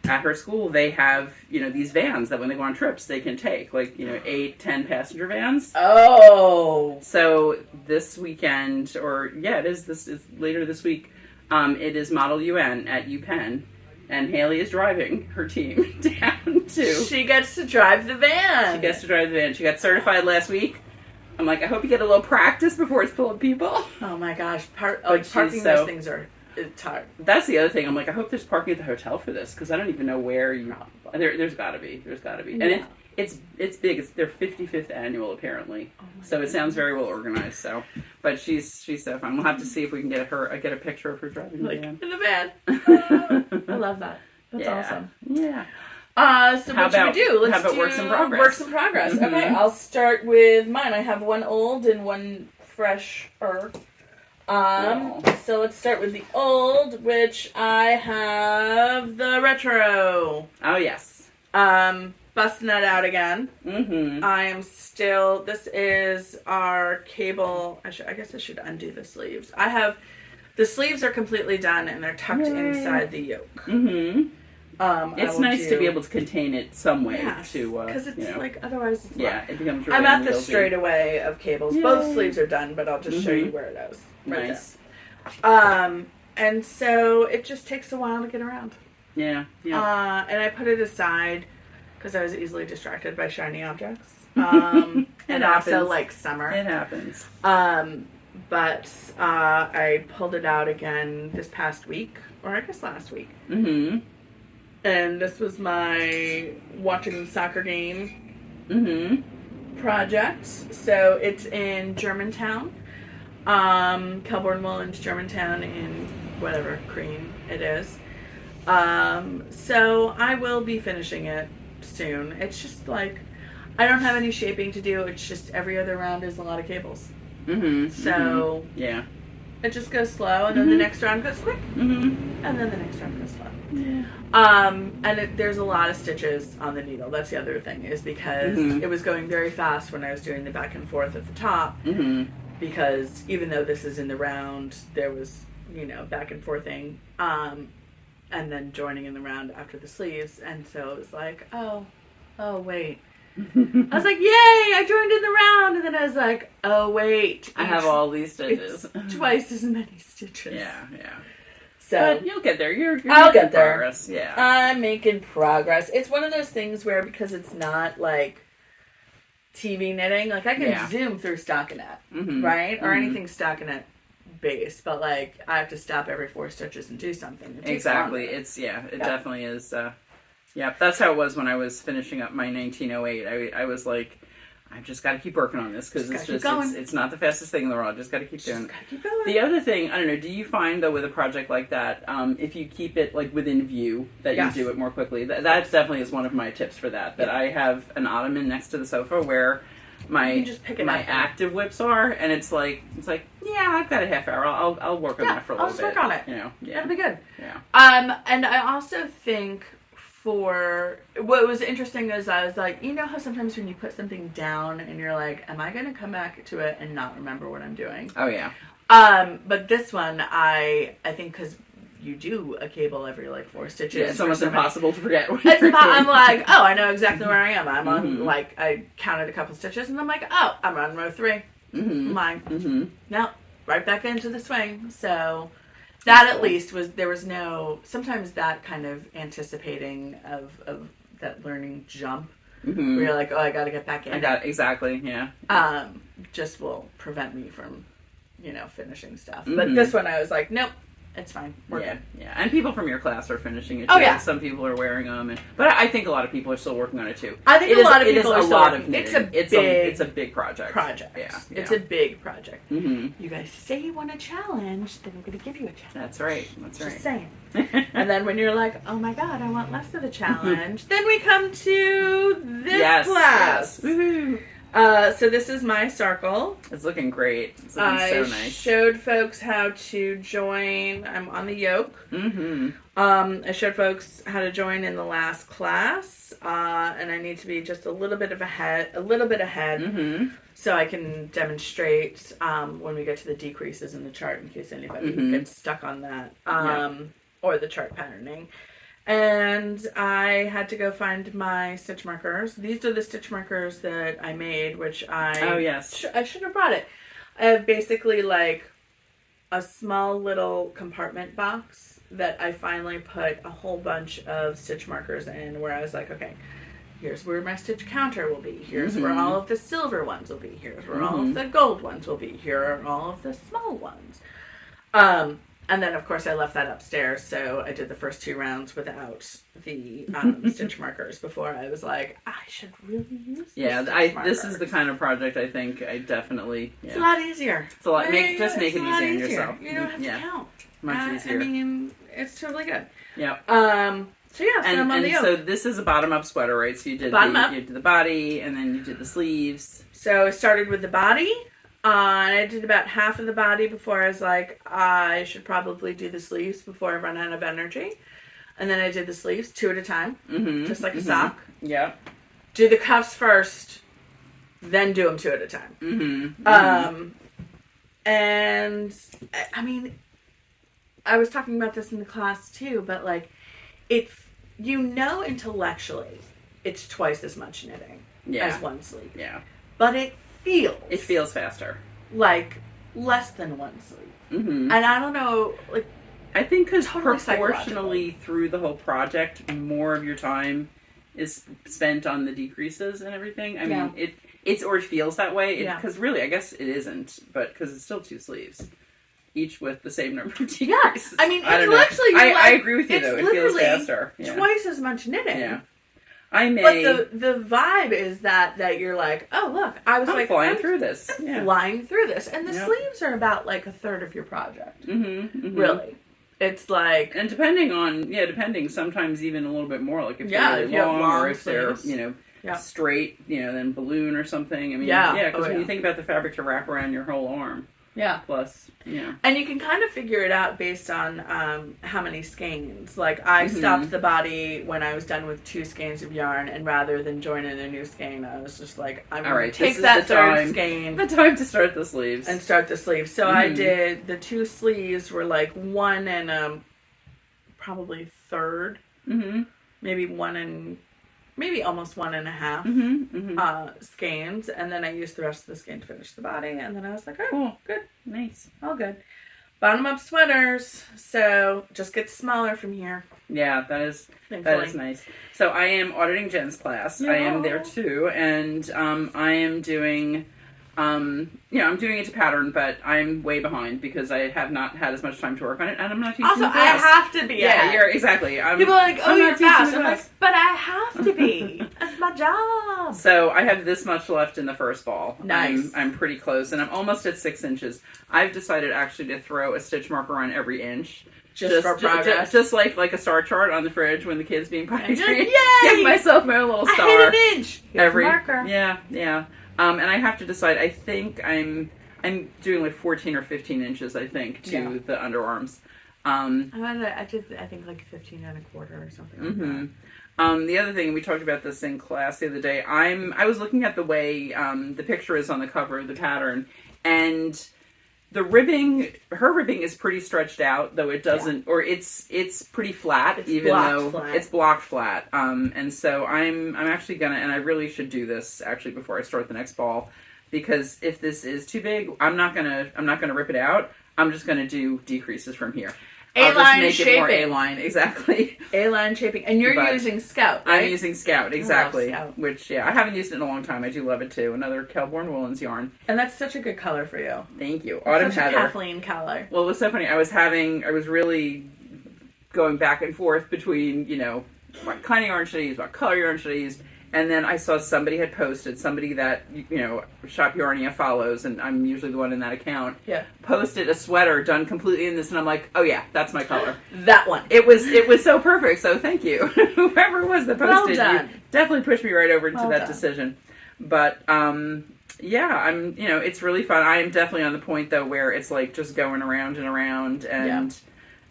at her school, they have, these vans that when they go on trips, they can take, 8, 10 passenger vans. Oh. So this weekend, this is later this week, it is Model UN at UPenn, and Haley is driving her team down to... She gets to drive the van. She got certified last week. I'm like, I hope you get a little practice before it's full of people. Oh my gosh. Parking those things it's hard. That's the other thing. I'm like, I hope there's parking at the hotel for this because I don't even know where you. There's got to be. Yeah. And it's big. It's their 55th annual apparently. So it sounds very well organized. So, but she's so fun. We'll have to see if we can get a picture of her driving the van. In the van. I love that. That's awesome. Yeah. So what should we do? Let's do works in progress. Works in progress. Mm-hmm. Okay, I'll start with mine. I have one old and one fresher. So let's start with the old, which I have the retro. Oh, yes. Busting that out again. Mm-hmm. This is our cable. I guess I should undo the sleeves. The sleeves are completely done and they're tucked inside the yoke. Mm-hmm. It's nice to be able to contain it some way because it's like otherwise it's it becomes really I'm at the straightaway of cables. Yay. Both sleeves are done, but I'll just show you where it is. Right nice. There. And so it just takes a while to get around. Yeah. And I put it aside because I was easily distracted by shiny objects. And also like summer. It happens. But I pulled it out again this past week, or I guess last week. Mm-hmm. And this was my watching the soccer game project. So it's in Germantown. Kelbourne Mullins, Germantown in whatever cream it is. So I will be finishing it soon. It's just like, I don't have any shaping to do. It's just every other round is a lot of cables. Mm-hmm. So yeah, it just goes slow, and then the next round goes quick, and then the next round goes slow. Yeah. There's a lot of stitches on the needle. That's the other thing, is because it was going very fast when I was doing the back and forth at the top. Mm-hmm. Because even though this is in the round, there was, back and forthing, and then joining in the round after the sleeves. And so it was like, oh, wait. I was like, yay, I joined in the round. And then I was like, oh, wait. I have all these stitches. It's twice as many stitches. Yeah. So, but you'll get there. I'll get there. Progress. Yeah. I'm making progress. It's one of those things where, because it's not like TV knitting, like I can zoom through stockinette, right? Or anything stockinette based, but like I have to stop every 4 stitches and do something. Exactly. It definitely is. That's how it was when I was finishing up my 1908. I was like, I've just got to keep working on this because it's not the fastest thing in the world. I just got to keep doing it. The other thing, I don't know, do you find though with a project like that, if you keep it like within view, that you do it more quickly? That definitely is one of my tips for that. That I have an ottoman next to the sofa where my just pick it my up active whips are, and it's like yeah, I've got a half hour. I'll work on that for a little bit. I'll just work on it. You know, yeah, that'll be good. Yeah. And I also think for what was interesting is I was like, you know how sometimes when you put something down and you're like, am I going to come back to it and not remember what I'm doing? Oh yeah. But this one I think because you do a cable every like 4 stitches. Yeah, it's almost impossible to forget. I'm like, oh, I know exactly where I am. I'm on, like, I counted a couple stitches, and I'm like, oh, I'm on row 3. I'm like, no, right back into the swing. So that at least there was no, sometimes that kind of anticipating of that learning jump, where you're like, oh, I got to get back in. Exactly, yeah. Just will prevent me from, finishing stuff. But this one I was like, nope. It's fine. We're good. Yeah. And people from your class are finishing it too. Oh, yeah. Some people are wearing them. But I think a lot of people are still working on it too. I think a lot of people are still working. It's a big project. Yeah. It's a big project. You guys say you want a challenge, then we're going to give you a challenge. That's right. Just saying. And then when you're like, oh my God, I want less of a challenge, then we come to this class. Yes. Woohoo. So this is my Sarkle. It's looking great. It's looking so nice. I showed folks how to join. I'm on the yoke. I showed folks how to join in the last class, and I need to be just a little bit ahead, so I can demonstrate when we get to the decreases in the chart, in case anybody gets stuck on that, or the chart patterning. And I had to go find my stitch markers. These are the stitch markers that I made, which I should have brought it. I have basically like a small little compartment box that I finally put a whole bunch of stitch markers in, where I was like, okay, here's where my stitch counter will be. Here's where all of the silver ones will be. Here's where all of the gold ones will be. Here are all of the small ones. And then, of course, I left that upstairs, so I did the first 2 rounds without the stitch markers before I was like, I should really use this is the kind of project I think I definitely... Yeah. It's a lot easier. It's a lot. Make it easier on yourself. You don't have to count. Much easier. I mean, it's totally good. Yeah. So I'm on the yoke. So this is a bottom-up sweater, right? So you did you did the body, and then you did the sleeves. So I started with the body. I did about half of the body before I was like, I should probably do the sleeves before I run out of energy. And then I did the sleeves 2 at a time, just like a sock. Yeah. Do the cuffs first, then do them 2 at a time. And I mean, I was talking about this in the class too, but like, intellectually, it's twice as much knitting as one sleeve. Yeah. But it feels faster, like less than one sleeve. And I don't know, like, I think because proportionally through the whole project, more of your time is spent on the decreases and everything. I mean, it feels that way because really, I guess it isn't, but because it's still 2 sleeves, each with the same number of decreases. Yeah, I mean, intellectually, I agree with you though. It feels faster. Twice as much knitting. Yeah. But the vibe is that you're like, oh look, I'm flying through this. Flying through this. And the sleeves are about like a third of your project. Really. It's like, and depending, sometimes even a little bit more, like if they're really long, or if sleeves. They're, straight, then balloon or something. I mean, because when you think about the fabric to wrap around your whole arm. Yeah. Plus, And you can kind of figure it out based on how many skeins. Like, I stopped the body when I was done with 2 skeins of yarn, and rather than join in a new skein, I was just like, I'm going to take that third skein. The time to start the sleeves. And start the sleeves. So I did, the 2 sleeves were like 1 and probably third. Maybe almost 1.5 skeins, and then I used the rest of the skein to finish the body, and then I was like, oh, cool, good, nice, all good. Bottom up sweaters, so just gets smaller from here. Yeah, that is nice. So I am auditing Jen's class. I am there too, and I am doing I'm doing it to pattern, but I'm way behind because I have not had as much time to work on it, and I'm not teaching the class. I have to be. Yeah, you're exactly. People are like, oh, you're fast. I'm like, but I have to be. That's my job. So I have this much left in the first ball. Nice. I'm pretty close, and I'm almost at 6 inches. I've decided actually to throw a stitch marker on every inch. Just for progress. Just like a star chart on the fridge when the kid's being potty trained. Give myself my little star. I hit an inch. Here's a marker. Yeah. And I have to decide. I think I'm doing like 14 or 15 inches. I think to the underarms. I think like 15 and a quarter or something like that. The other thing, we talked about this in class the other day, I was looking at the way the picture is on the cover of the pattern, and the ribbing, her ribbing is pretty stretched out, though it doesn't, or it's pretty flat, it's blocked flat. And so I'm actually gonna, and I really should do this actually before I start the next ball, because if this is too big, I'm not gonna rip it out. I'm just gonna do decreases from here. A-line shaping. It more A-line, exactly. A-line shaping. And you're using Scout, right? I'm using Scout, exactly. I love Scout. Which, I haven't used it in a long time. I do love it, too. Another Kelborn Woolens yarn. And that's such a good color for you. Thank you. Autumn Heather. Heather. Kathleen color. Well, it was so funny. I was really going back and forth between, what kind of yarn should I use, what color yarn should I use. And then I saw somebody had posted, somebody that, Shop Yarnia follows, and I'm usually the one in that account, posted a sweater done completely in this, and I'm like, oh yeah, that's my color. That one. It was so perfect, so thank you. Whoever it was that posted, you definitely pushed me right over into that decision. But, it's really fun. I am definitely on the point, though, where it's like just going around and around, and...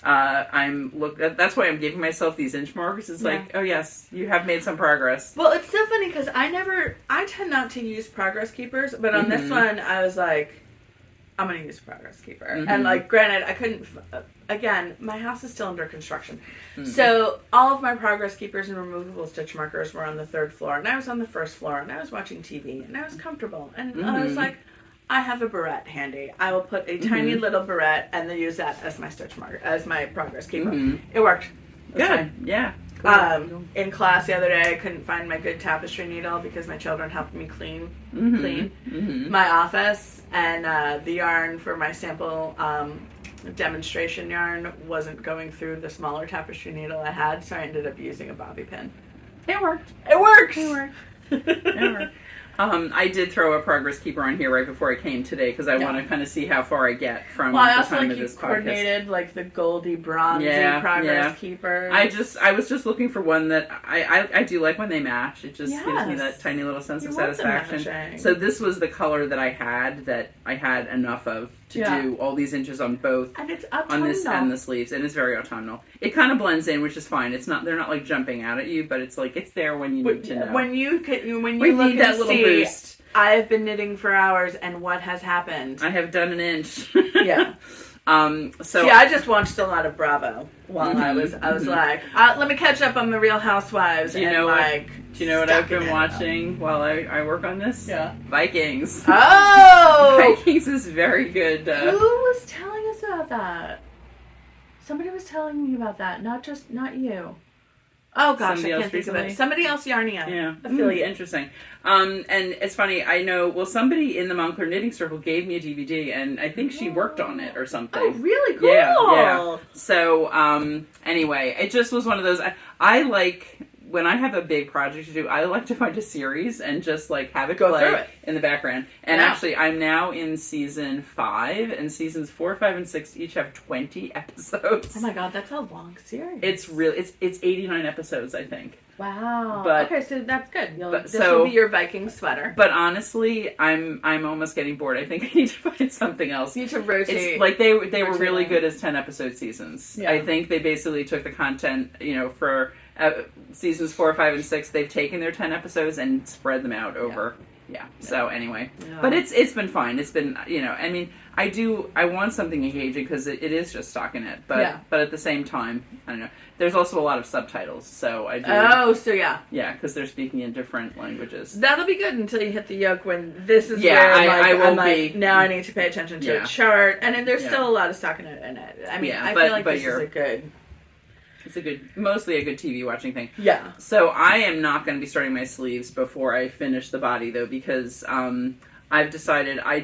that's why I'm giving myself these inch marks. It's like, oh yes, you have made some progress. Well, it's so funny because I tend not to use progress keepers, but on this one, I was like, I'm going to use a progress keeper. And like, granted, I couldn't, again, my house is still under construction. So all of my progress keepers and removable stitch markers were on the 3rd floor, and I was on the 1st floor, and I was watching TV, and I was comfortable. And I was like, I have a barrette handy. I will put a tiny little barrette and then use that as my stitch marker, as my progress keeper. It worked. Good. Yeah. Cool. In class the other day, I couldn't find my good tapestry needle because my children helped me clean my office, and the yarn for my sample demonstration yarn wasn't going through the smaller tapestry needle I had, so I ended up using a bobby pin. It worked. It works. It worked. I did throw a progress keeper on here right before I came today because I want to kind of see how far I get from the time of this podcast. Coordinated like the Goldie Bronzy progress keepers. I was just looking for one that I do like when they match. It just gives me that tiny little sense of satisfaction. So this was the color that I had enough of to do all these inches on both, and it's autumnal. On this and the sleeves, and it's very autumnal. It kind of blends in, which is fine. They're not like jumping out at you, but it's like it's there when you need to know. When you need that little boost. I have been knitting for hours, and what has happened? I have done an inch. I just watched a lot of Bravo while I was like, let me catch up on the Real Housewives. Do you know what I've been watching while I work on this? Yeah. Vikings. Oh! Vikings is very good. Who was telling us about that? Somebody was telling me about that, not you. Oh gosh, I can't think of it. Somebody else Yarnia affiliate. Interesting. And it's funny, I know, somebody in the Montclair Knitting Circle gave me a DVD, and I think she worked on it or something. Oh, really cool. Yeah. So, anyway, it just was one of those, I like, when I have a big project to do, I like to find a series and just like have it play in the background. And actually, I'm now in season 5, and seasons 4, 5, and 6 each have 20 episodes. Oh my god, that's a long series. It's 89 episodes, I think. Wow. But, okay, so that's good. This will be your Viking sweater. But honestly, I'm almost getting bored. I think I need to find something else. You need to rotate. It's like they were really good as 10 episode seasons. Yeah. I think they basically took the content, for seasons 4, 5, and 6. They've taken their 10 episodes and spread them out over. Yeah. So anyway, but it's been fine. It's been I want something engaging because it is just stockinette, but at the same time, I don't know. There's also a lot of subtitles, so I do. Oh, so yeah, because they're speaking in different languages. That'll be good until you hit the yoke when this is where I'm like, now I need to pay attention to a chart, and then there's still a lot of stockinette in it. I mean, I feel like this is a good. It's mostly a good TV watching thing. Yeah. So I am not going to be starting my sleeves before I finish the body, though, because I've decided I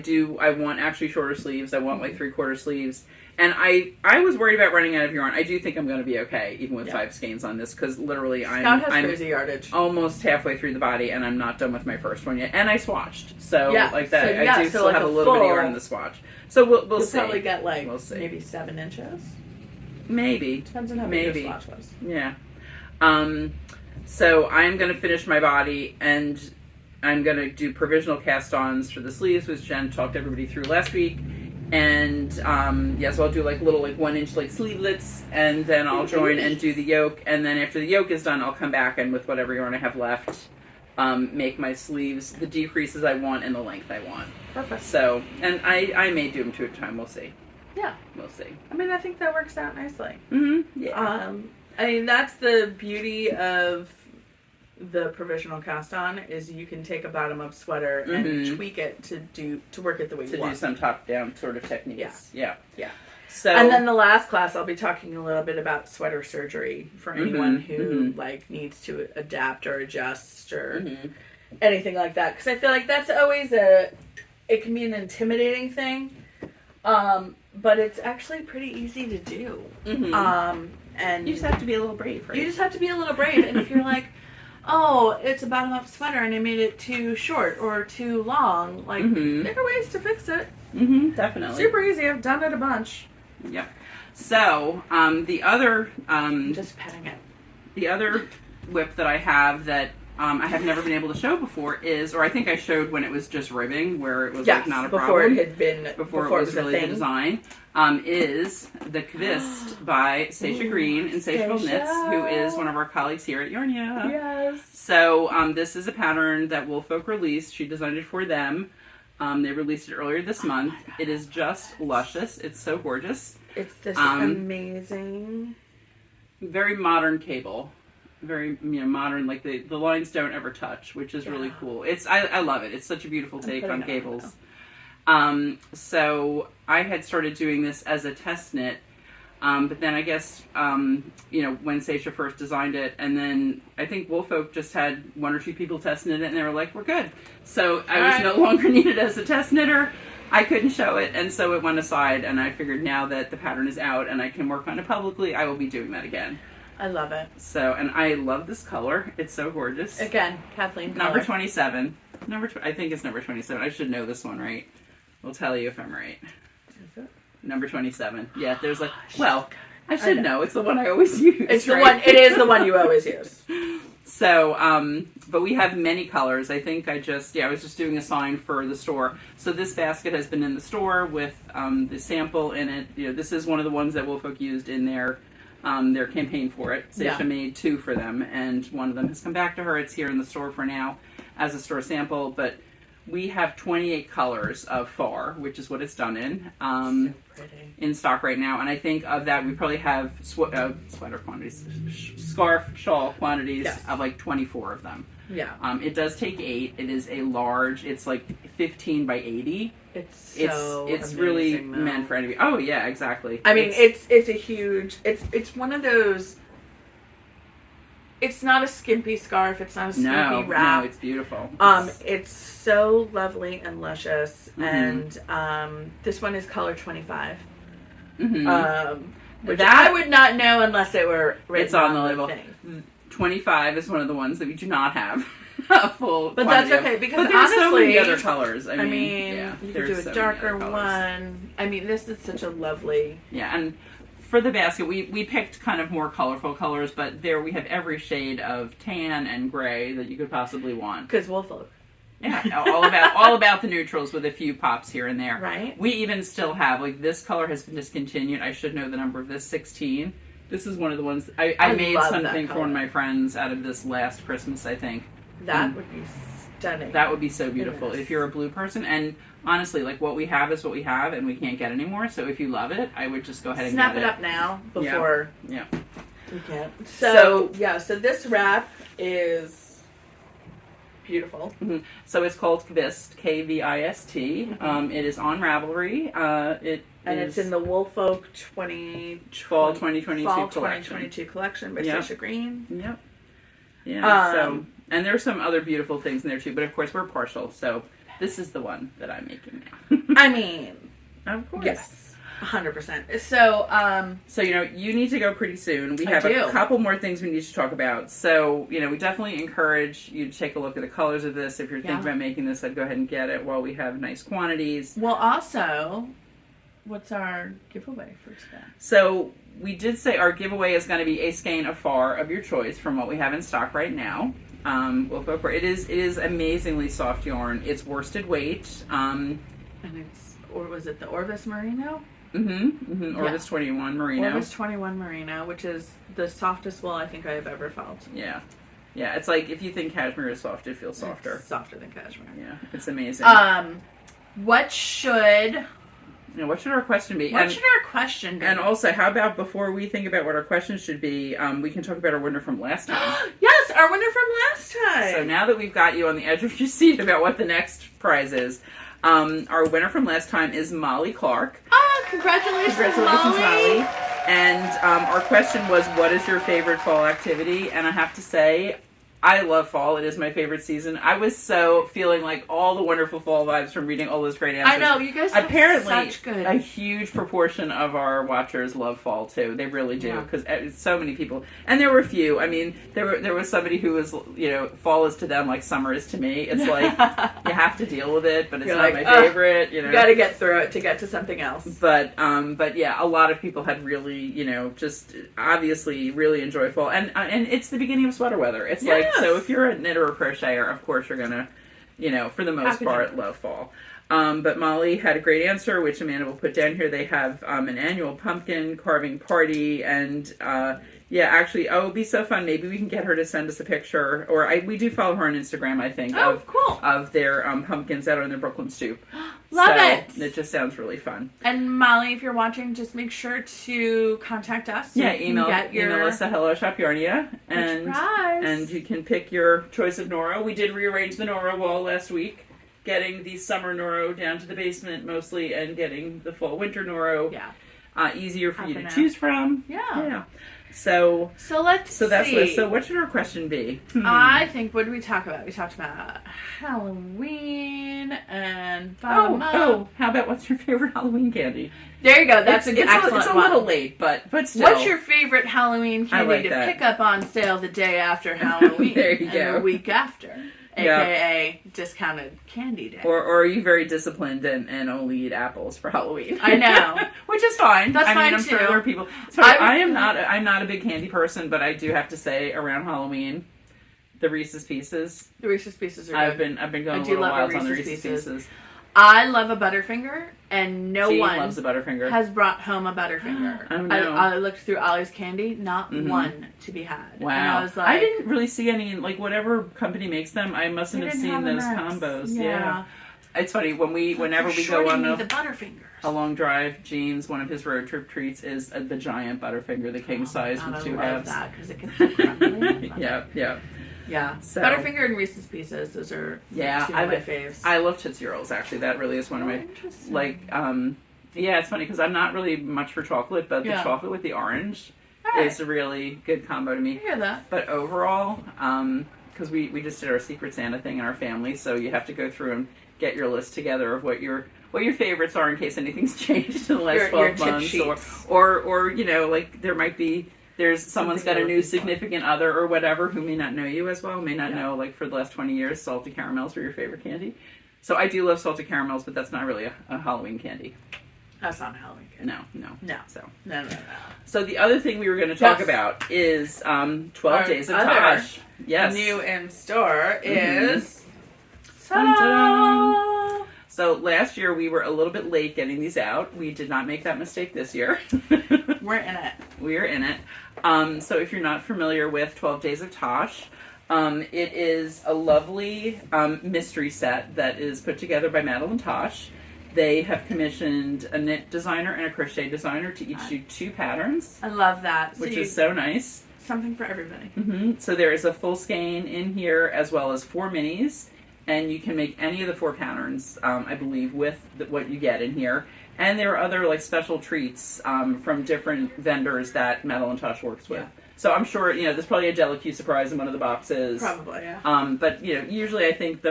want actually shorter sleeves. I want like 3/4 sleeves. And I was worried about running out of yarn. I do think I'm going to be okay, even with 5 skeins on this, because literally I'm crazy yardage. Almost halfway through the body, and I'm not done with my first one yet. And I swatched, so like that. So, I do still have a little bit of yarn in the swatch. So we'll see. You'll probably get maybe 7 inches. Maybe. Depends on how big your swatch was. Yeah. So I'm going to finish my body, and I'm going to do provisional cast-ons for the sleeves, which Jen talked everybody through last week. And, so I'll do like little 1-inch sleevelets, and then I'll join and do the yoke. And then after the yoke is done, I'll come back and with whatever yarn I have left, make my sleeves the decreases I want and the length I want. Perfect. So, and I may do them two at a time. We'll see. Yeah. We'll see. I mean, I think that works out nicely. Mm-hmm. Yeah. I mean, that's the beauty of the provisional cast-on, is you can take a bottom-up sweater and tweak it to work it the way you want. To do some top-down sort of techniques. Yeah. So, and then the last class, I'll be talking a little bit about sweater surgery for anyone who needs to adapt or adjust or anything like that. Because I feel like that's always it can be an intimidating thing, but it's actually pretty easy to do. And you just have to be a little brave, right? You just have to be a little brave. And if you're like, oh, it's a bottom-up sweater and I made it too short or too long, there are ways to fix it. Definitely. Super easy. I've done it a bunch. Yep. So, the other... just petting it. The other whip that I have that I have never been able to show before is, or I think I showed when it was just ribbing, where it was not a problem. Before it had been... Before it was really the design. Is the KVIST by Saysha Greene, Insatiable Miss, who is one of our colleagues here at Yarnia. Yes. So this is a pattern that Woolfolk released. She designed it for them. They released it earlier this month. It is just luscious. It's so gorgeous. It's this amazing... Very modern cable. Very modern, the lines don't ever touch, which is really cool. I love it. It's such a beautiful take on cables. So I had started doing this as a test knit, but then I guess, when Saysha first designed it, and then I think Woolfolk just had 1 or 2 people test knit it, and they were like, we're good. So I was no longer needed as a test knitter. I couldn't show it, and so it went aside, and I figured now that the pattern is out and I can work on it publicly, I will be doing that again. I love it. So, and I love this color. It's so gorgeous. Again, Kathleen color. Number 27. I think it's number 27. I should know this one, right? We'll tell you if I'm right. Is it? Number 27. Yeah, there's I should know. It's the one I always use. It's the one. It is the one you always use. So, but we have many colors. I think I was just doing a sign for the store. So this basket has been in the store with the sample in it. This is one of the ones that Woolfolk used in their campaign for it. Saysha made 2 for them, and one of them has come back to her. It's here in the store for now as a store sample, but we have 28 colors of far, which is what it's done in, so pretty. In stock right now. And I think of that, we probably have sweater quantities, scarf, shawl quantities of 24 of them. Yeah. It does take 8. It is a large. It's 15 by 80. It's really though. meant for anybody. Oh yeah, exactly. I mean, it's a huge. It's one of those. It's not a skimpy scarf. It's not a skimpy wrap. No, it's beautiful. It's so lovely and luscious, and this one is color 25. Which I would not know unless it were written it's on the label. Thing. 25 is one of the ones that we do not have a full. But that's okay because there's honestly, so many other colors. I mean you could do a darker one. I mean, this is such a lovely. Yeah, and for the basket, we picked kind of more colorful colors, but there we have every shade of tan and gray that you could possibly want. Because Woolfolk. Yeah, all about the neutrals with a few pops here and there. Right. We even still have this color has been discontinued. I should know the number of this. 16. This is one of the ones I made something for one of my friends out of this last Christmas, I think. That would be stunning. That would be so beautiful if you're a blue person. And honestly, what we have is what we have, and we can't get any more. So if you love it, I would just go ahead and snap get it up now before you can't. So this wrap is beautiful. So it's called KVIST, KVIST. It is on Ravelry. It's in the Woolfolk Fall 2022 collection by Saysha Greene. Yep. Yeah. And there's some other beautiful things in there too, but of course we're partial, so this is the one that I'm making now. I mean, of course. Yes. 100%. So, you need to go pretty soon. We have a couple more things we need to talk about. So, we definitely encourage you to take a look at the colors of this. If you're thinking about making this, I'd go ahead and get it while we have nice quantities. Well, also, what's our giveaway for today? So, we did say our giveaway is going to be a skein of far of your choice from what we have in stock right now. Wolf Opera. It is amazingly soft yarn. It's worsted weight. And or was it the Orvis Merino? Orvis 21 Merino. Orvis 21 Merino, which is the softest wool I think I have ever felt. Yeah. Yeah, it's like if you think cashmere is soft, it feels softer. It's softer than cashmere. Yeah, it's amazing. What should our question be? And also, how about before we think about what our question should be, we can talk about our winner from last time. Yes, our winner from last time. So now that we've got you on the edge of your seat about what the next prize is, our winner from last time is Molly Clark. Congratulations, Molly. And our question was, what is your favorite fall activity? And I have to say, I love fall. It is my favorite season. I was so feeling like all the wonderful fall vibes from reading all those great answers. I know, you guys have such good... a huge proportion of our watchers love fall, too. They really do, because so many people... And there were a few. I mean, there was somebody who was, fall is to them like summer is to me. It's like, you have to deal with it, but it's not my favorite. You got to get through it to get to something else. But yeah, a lot of people had really, just obviously really enjoy fall. And it's the beginning of sweater weather. It's like, so if you're a knitter or crocheter, of course you're going to, for the most part, love fall. But Molly had a great answer, which Amanda will put down here. They have an annual pumpkin carving party, and actually, it would be so fun. Maybe we can get her to send us a picture, or we do follow her on Instagram, I think, of their pumpkins out on their Brooklyn stoop. Love it. It just sounds really fun. And Molly, if you're watching, just make sure to contact us. So email us at Hello Shop Yarnia, and you can pick your choice of Noro. We did rearrange the Noro wall last week, getting the summer Noro down to the basement mostly, and getting the fall winter Noro easier for you to choose from. Yeah. So let's see. So what should our question be? I think, what did we talk about? We talked about Halloween and how about what's your favorite Halloween candy? There you go. That's an excellent one. It's a little late, but still. What's your favorite Halloween candy to pick up on sale the day after Halloween? There you go. And the week after. AKA discounted candy day. Or are you very disciplined and only eat apples for Halloween? I know. Which is fine. That's fine I'm too. sure there are people. I'm not a big candy person, but I do have to say around Halloween, the Reese's Pieces. The Reese's Pieces are good. I've been going a little wild on the Reese's Pieces. I love a Butterfinger, and no one loves a Butterfinger. Has brought home a Butterfinger. Oh, no. I looked through Ollie's Candy, not one to be had. Wow. And I was like, I didn't really see any, whatever company makes them, I mustn't have seen those combos. Yeah. It's funny, whenever we go on a long drive, Gene's, one of his road trip treats is the giant Butterfinger, the king size with two halves. I love that, because it can feel crumbly. Yeah. So, Butterfinger and Reese's Pieces, those are two of my faves. I love Tootsie Rolls, actually. That really is one of my, it's funny, because I'm not really much for chocolate, but the chocolate with the orange is a really good combo to me. I hear that. But overall, because we just did our Secret Santa thing in our family, so you have to go through and get your list together of what your favorites are in case anything's changed in the last 12 months, or there might be. Someone's got a new significant other or whatever who may not know you as well, may not know, for the last 20 years, salted caramels were your favorite candy. So I do love salted caramels, but that's not really a Halloween candy. That's not a Halloween candy. No. No. So the other thing we were going to talk about is 12 Days of Tosh. Yes. New in store is... So last year we were a little bit late getting these out. We did not make that mistake this year. We're in it. We're in it. So if you're not familiar with 12 Days of Tosh, it is a lovely mystery set that is put together by Madeline Tosh. They have commissioned a knit designer and a crochet designer to each do 2 patterns. I love that. Which is so nice. Something for everybody. Mm-hmm. So there is a full skein in here as well as 4 minis. And you can make any of the 4 patterns, I believe, with what you get in here. And there are other special treats from different vendors that Madeline Tosh works with. Yeah. So I'm sure, there's probably a Delicue surprise in one of the boxes. Probably, yeah. But, usually I think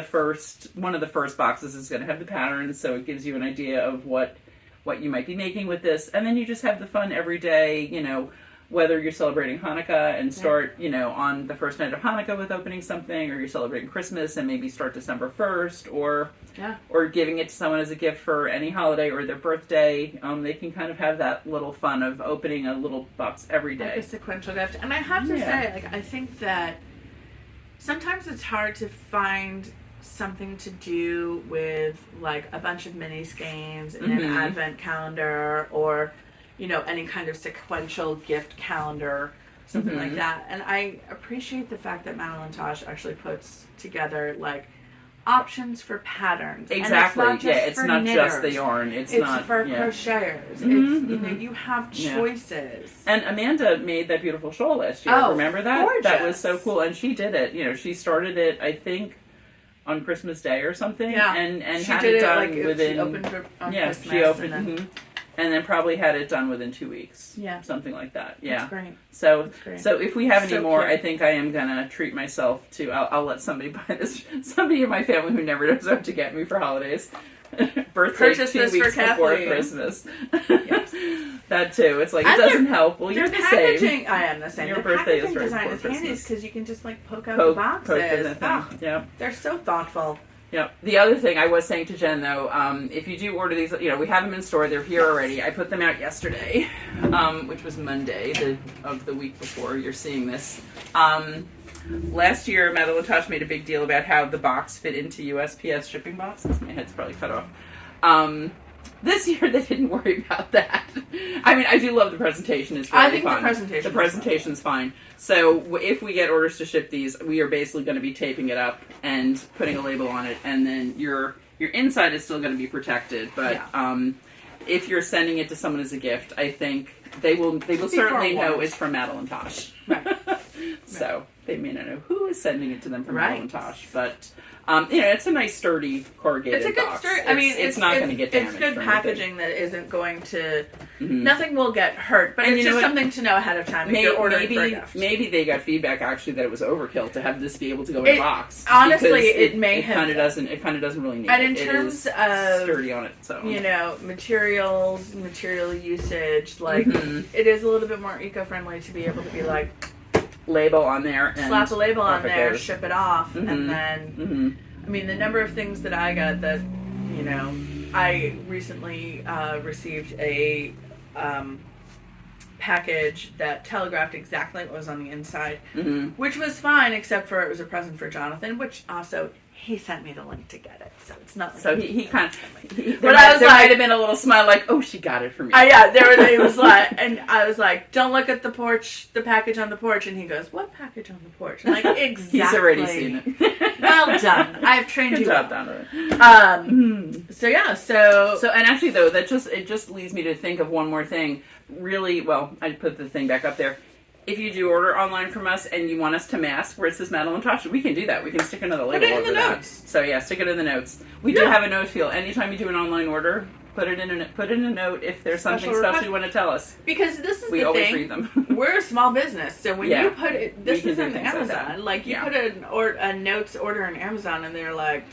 one of the first boxes is going to have the patterns, so it gives you an idea of what you might be making with this. And then you just have the fun every day, whether you're celebrating Hanukkah and start, on the first night of Hanukkah with opening something, or you're celebrating Christmas and maybe start December 1st, or giving it to someone as a gift for any holiday or their birthday, they can kind of have that little fun of opening a little box every day. Like a sequential gift. And I have to say, I think that sometimes it's hard to find something to do with like a bunch of mini skeins and an advent calendar, or any kind of sequential gift calendar, something like that. And I appreciate the fact that Madeline Tosh actually puts together like options for patterns. Exactly. And it's not just the yarn. It's not for crocheters. It's you have choices. And Amanda made that beautiful shawl last year. Remember that? Gorgeous. That was so cool. And she did it. She started it, I think, on Christmas Day or something. Yeah. And she had did it done like within. She opened it on Christmas. She opened. And then probably had it done within 2 weeks. Yeah. Something like that. Yeah. That's great. So if we have any So more, cute. I think I am going to treat myself to, I'll let somebody buy this. Somebody in my family who never knows what to get me for holidays. Birthday Purchase 2 this weeks for before Kathleen. Christmas. Yes. That too. It's like, And it doesn't help. Well, you're the same. I am the same. Your the birthday is packaging right design before is handy Christmas. because you can just like poke out the boxes. Poke in the thing. Yeah. They're so thoughtful. Yeah. The other thing I was saying to Jen, though, if you do order these, we have them in store. They're here already. I put them out yesterday, which was Monday of the week before you're seeing this. Last year, Madeline Tosh made a big deal about how the box fit into USPS shipping boxes. My head's probably cut off. This year, they didn't worry about that. I mean, I do love the presentation. It's really I think fun. The presentation's fine. So if we get orders to ship these, we are basically going to be taping it up and putting a label on it, and then your inside is still going to be protected. But if you're sending it to someone as a gift, I think they will certainly know it's from Madeline Tosh. Right. So they may not know who is sending it to them from Madeline Tosh, but it's a nice sturdy corrugated It's a good box. sturdy. I mean, it's not going to get damaged. It's good or packaging that isn't going to. Nothing will get hurt, but And it's just something to know ahead of time if you're ordering for a gift. Maybe they got feedback actually that it was overkill to have this be able to go in a box. Honestly, it may have. It kind of doesn't really need and it. in terms of sturdy on it, so material usage, like it is a little bit more eco-friendly to be able to be like label on there, and slap a label on there, goes. ship it off, and then I mean the number of things that I got that I recently received a package that telegraphed exactly what was on the inside, which was fine except for it was a present for Jonathan, which also he sent me the link to get it, so it's not. So he kind of. But there might have been a little smile, like, "Oh, she got it for me." It was like, and I was like, "Don't look at the package on the porch." And he goes, "What package on the porch?" I'm like, exactly. He's already seen it. Well done. I've trained you. Good job, Donovan. So and actually though, it just leads me to think of one more thing. Really, well, I put the thing back up there. If you do order online from us and you want us to mask where it says Madeline Tosh, we can do that. We can stick another label over that. Put it in the notes. So stick it in the notes. We do have a note field. Anytime you do an online order, put in a note if there's something special you want to tell us. Because this is we the always thing. read them. We're a small business, so when you put it, this is on Amazon. Like you put a notes order on Amazon, and they're like,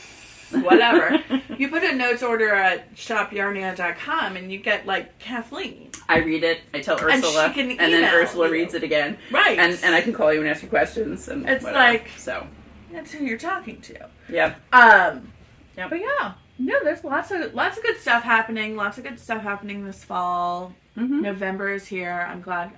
whatever. You put a notes order at shopyarnia.com, and you get like Kathleen. I read it. I tell Ursula, and then Ursula reads it again. Right. And I can call you and ask you questions. And it's whatever. like so. That's who you're talking to. Yep. But yeah, no, there's lots of good stuff happening. Lots of good stuff happening this fall. November is here. I'm glad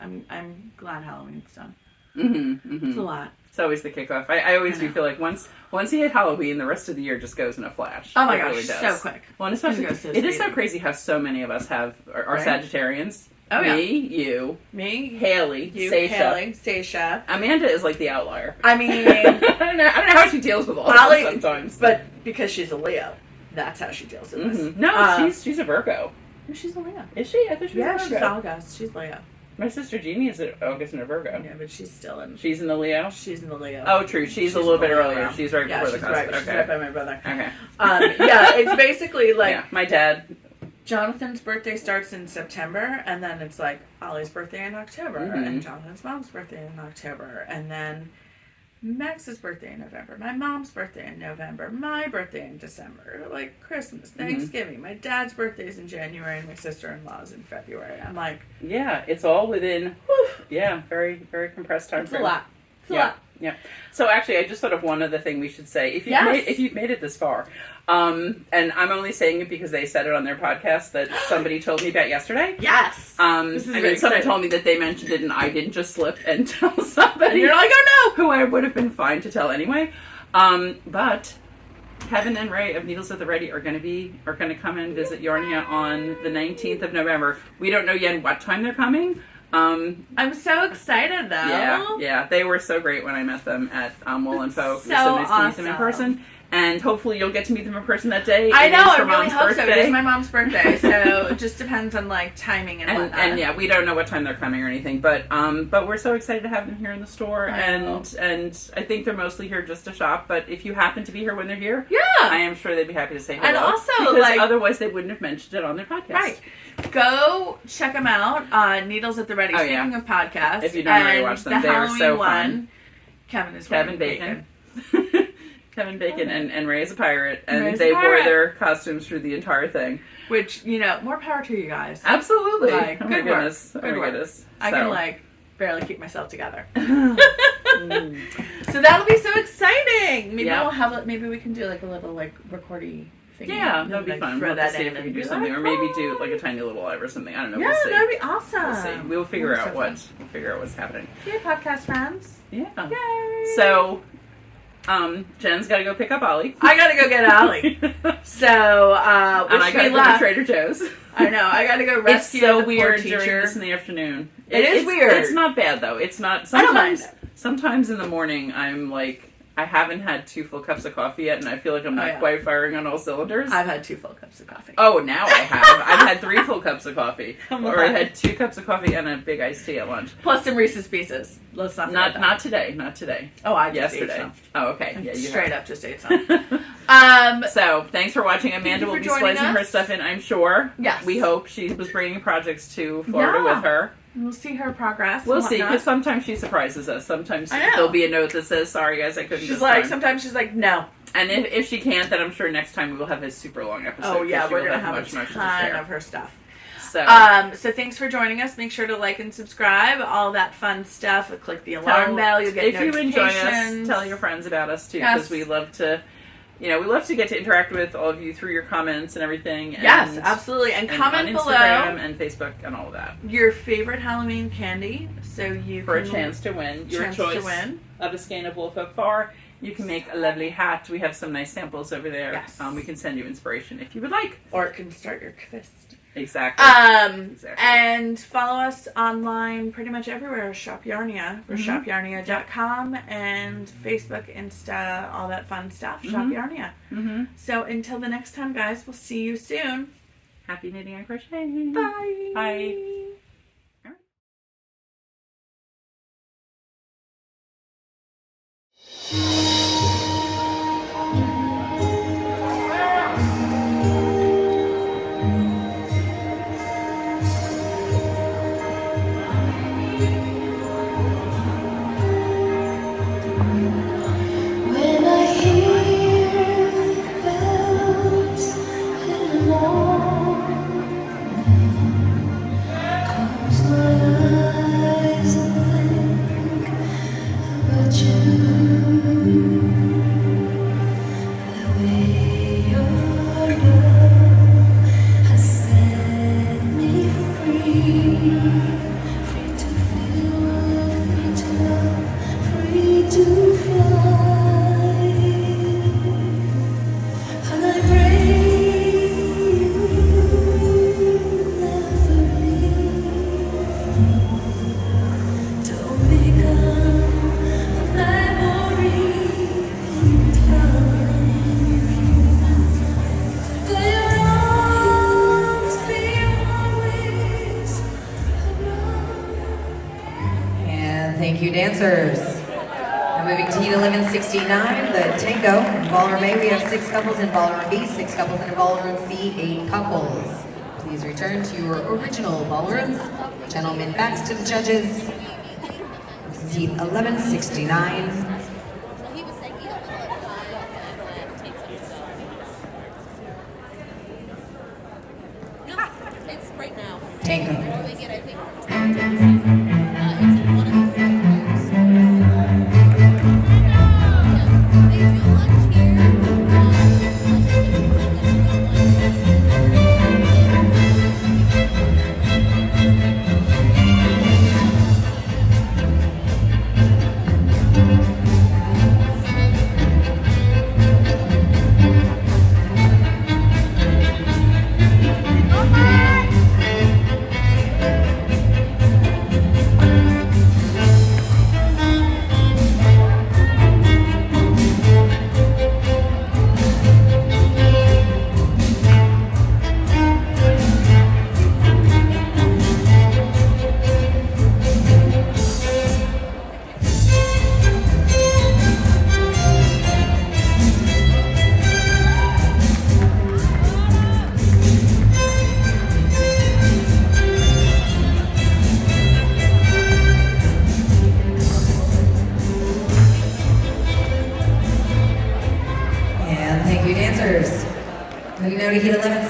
Halloween's done. It's a lot. It's always the kickoff. I always do feel like once you hit Halloween, the rest of the year just goes in a flash. Oh my gosh, really does. so quick. Well, and especially it is so crazy how so many of us are Sagittarians. Oh yeah. Me, Haley, Saysha. Amanda is like the outlier. I mean, I don't know how she deals with all this sometimes. But because she's a Leo, that's how she deals with this. No, she's a Virgo. No, she's a Leo. Is she? I thought she was a Virgo. Yeah, she's August. She's Leo. My sister Jeannie is August and a Virgo. Yeah, but she's still in. She's in the Leo? She's in the Leo. Oh, true. She's a little bit earlier. She's right before the cusp. Right. Okay. She's right by my brother. Okay. It's basically like... my dad... Jonathan's birthday starts in September, and then it's like Ollie's birthday in October, and Jonathan's mom's birthday in October, and then Max's birthday in November, my mom's birthday in November, my birthday in December, like Christmas, Thanksgiving. My dad's birthday is in January, and my sister-in-law's in February. I'm like... Yeah, it's all within... very, very compressed time frame. It's a lot. Yep. So actually, I just thought of one other thing we should say. If you've made it this far, and I'm only saying it because they said it on their podcast that somebody told me about yesterday. Yes. Somebody told me that they mentioned it and I didn't just slip and tell somebody. And you're like, oh no! Who I would have been fine to tell anyway. But Kevin and Ray of Needles at the Ready are going to come and visit Yarnia on the 19th of November. We don't know yet what time they're coming. I'm so excited though. Yeah, they were so great when I met them at Wool and Folk. So it was so nice awesome. to meet them in person. And hopefully you'll get to meet them in person that day. I know, I really Mom's hope birthday. so. It is my mom's birthday, so it just depends on like timing and whatnot. And yeah, we don't know what time they're coming or anything, but we're so excited to have them here in the store, and I think they're mostly here just to shop. But if you happen to be here when they're here, I am sure they'd be happy to say hello. And also, because otherwise they wouldn't have mentioned it on their podcast. Right. Go check them out. Needles at the Ready. Speaking of podcasts, if you don't already watch them, they are so fun. Kevin Bacon. Kevin Bacon and Ray is a pirate, and they wore their costumes through the entire thing. Which, more power to you guys. Absolutely. Like, oh my goodness. Oh my goodness. I can barely keep myself together. So that'll be so exciting. Maybe maybe we can do a little recordy thing. Yeah, that'd be fun. We'll have to see if we can do something, or maybe do a tiny little live or something. I don't know. Yeah, we'll see. that'd be awesome. We'll see. We'll figure out what's happening. Hey, podcast friends. Yeah. Yay. So, Jen's got to go pick up Ollie. I got to go get Ollie. So, and I got to go to Trader Joe's. I know. I got to go rescue the weird doing this in the afternoon. It is weird. It's not bad though. It's not. I don't mind it. Sometimes in the morning, I'm I haven't had 2 full cups of coffee yet, and I feel like I'm not quite firing on all cylinders. I've had 2 full cups of coffee. Oh, now I have. I've had 3 full cups of coffee. Or I had 2 cups of coffee and a big iced tea at lunch. Plus some Reese's Pieces. Let's not forget that. Not today. Not today. Oh, I just yesterday. ate some. Oh, okay. Yeah, you straight up just ate some. So, thanks for watching. Amanda will be splicing her stuff in, I'm sure. Yes. We hope. She was bringing projects to Florida with her. We'll see her progress. We'll see, because sometimes she surprises us. Sometimes there'll be a note that says, sorry guys, I couldn't sometimes she's like, no. And if she can't, then I'm sure next time we will have a super long episode. Oh yeah, we're going to have much a ton of her stuff. So thanks for joining us. Make sure to like and subscribe, all that fun stuff. Click the alarm bell. You'll get notifications. If you enjoy us, tell your friends about us too, because we love to... we love to get to interact with all of you through your comments and everything. Yes, absolutely. And comment on below. Instagram and Facebook and all of that. Your favorite Halloween candy, so you for a chance to win your choice of a skein of Wool Folk Far. You can make a lovely hat. We have some nice samples over there. Yes. We can send you inspiration if you would like. Or it can start your KVIST. Exactly. And follow us online pretty much everywhere. Shop Yarnia. We're shopyarnia.com and Facebook, Insta, all that fun stuff. Shop Yarnia. So until the next time, guys, we'll see you soon. Happy knitting and crocheting. Bye. Bye. Thank you, dancers. Now moving to heat 1169, the Tango. In Ballroom A, we have 6 couples. In Ballroom B, 6 couples. And in Ballroom C, 8 couples. Please return to your original ballrooms. Gentlemen, backs to the judges. This is heat 1169. Tango. It's one of the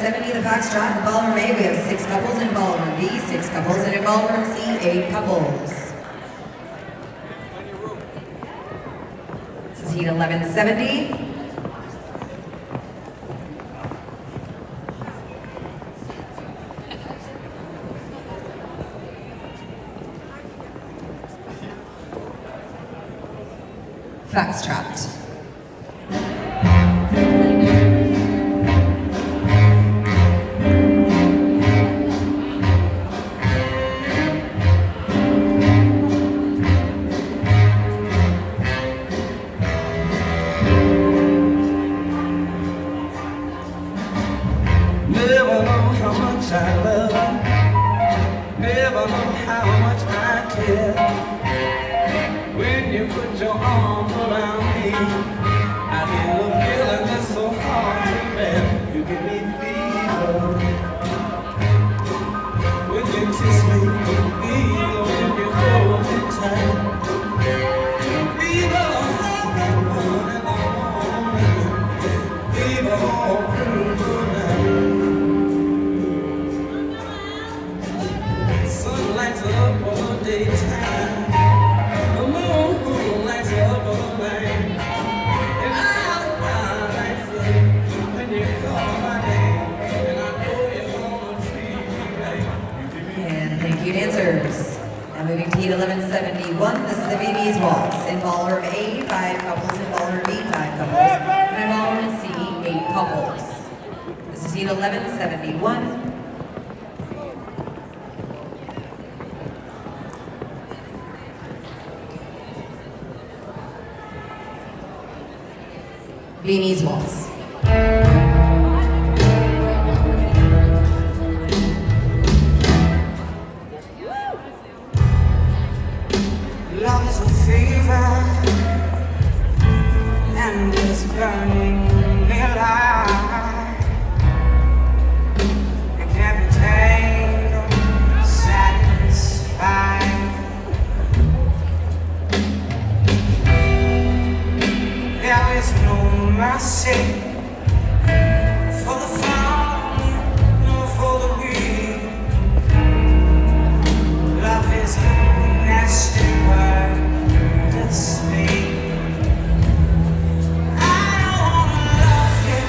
1170, the Foxtrot in Ballroom A. We have 6 couples in Ballroom B, 6 couples, and in Ballroom C, 8 couples. This is heat 1170. Foxtrot. Viennese Waltz. Love is a fever and it's burning me alive. It can't be tamed or satisfied. There is no mercy for the found, nor for the weak. Love is a nasty word to speak. I don't wanna love you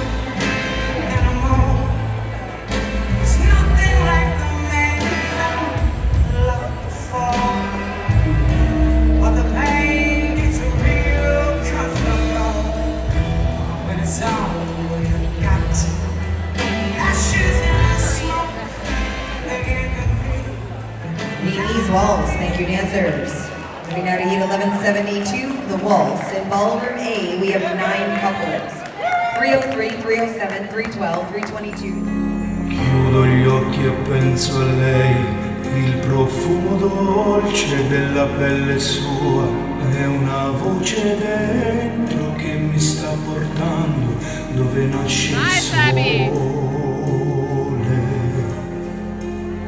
anymore. There's nothing like the man I loved before. But the pain gets real comfortable when it's all you got. Ashes in the smoke, they get good. Viennese Waltz, thank you dancers. Moving now to heat 1172, the Waltz. In Ballroom A, we have 9 couples. 303, 307, 312, 322. Chiudo gli occhi e penso a lei, il profumo dolce della pelle sua, è una voce dentro che mi sta portando dove nasce il sole.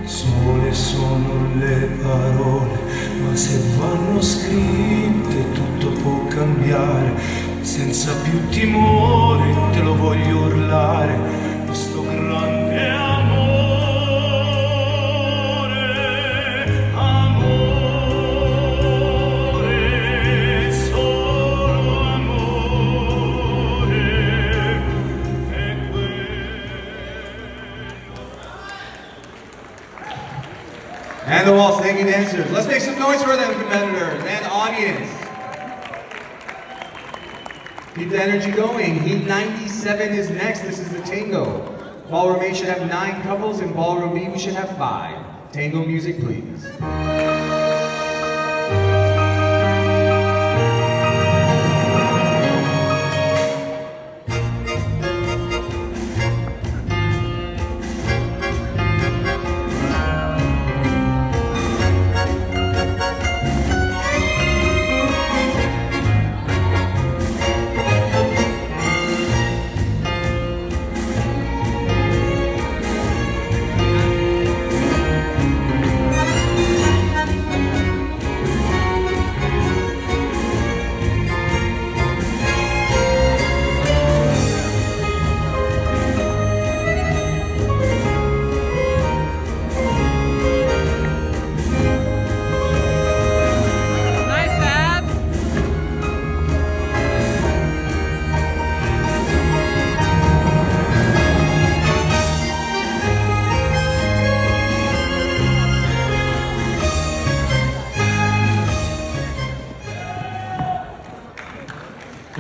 Sole sono le parole, ma se vanno scritte tutto può cambiare. Senza più timore te lo voglio urlare, questo grande amore, amore, solo amore, è And the Waltz, thank you dancers. Let's make some noise for them, competitors and audience. Keep the energy going. Heat 97 is next. This is the Tango. Ballroom A should have 9 couples, and Ballroom B we should have 5. Tango music, please.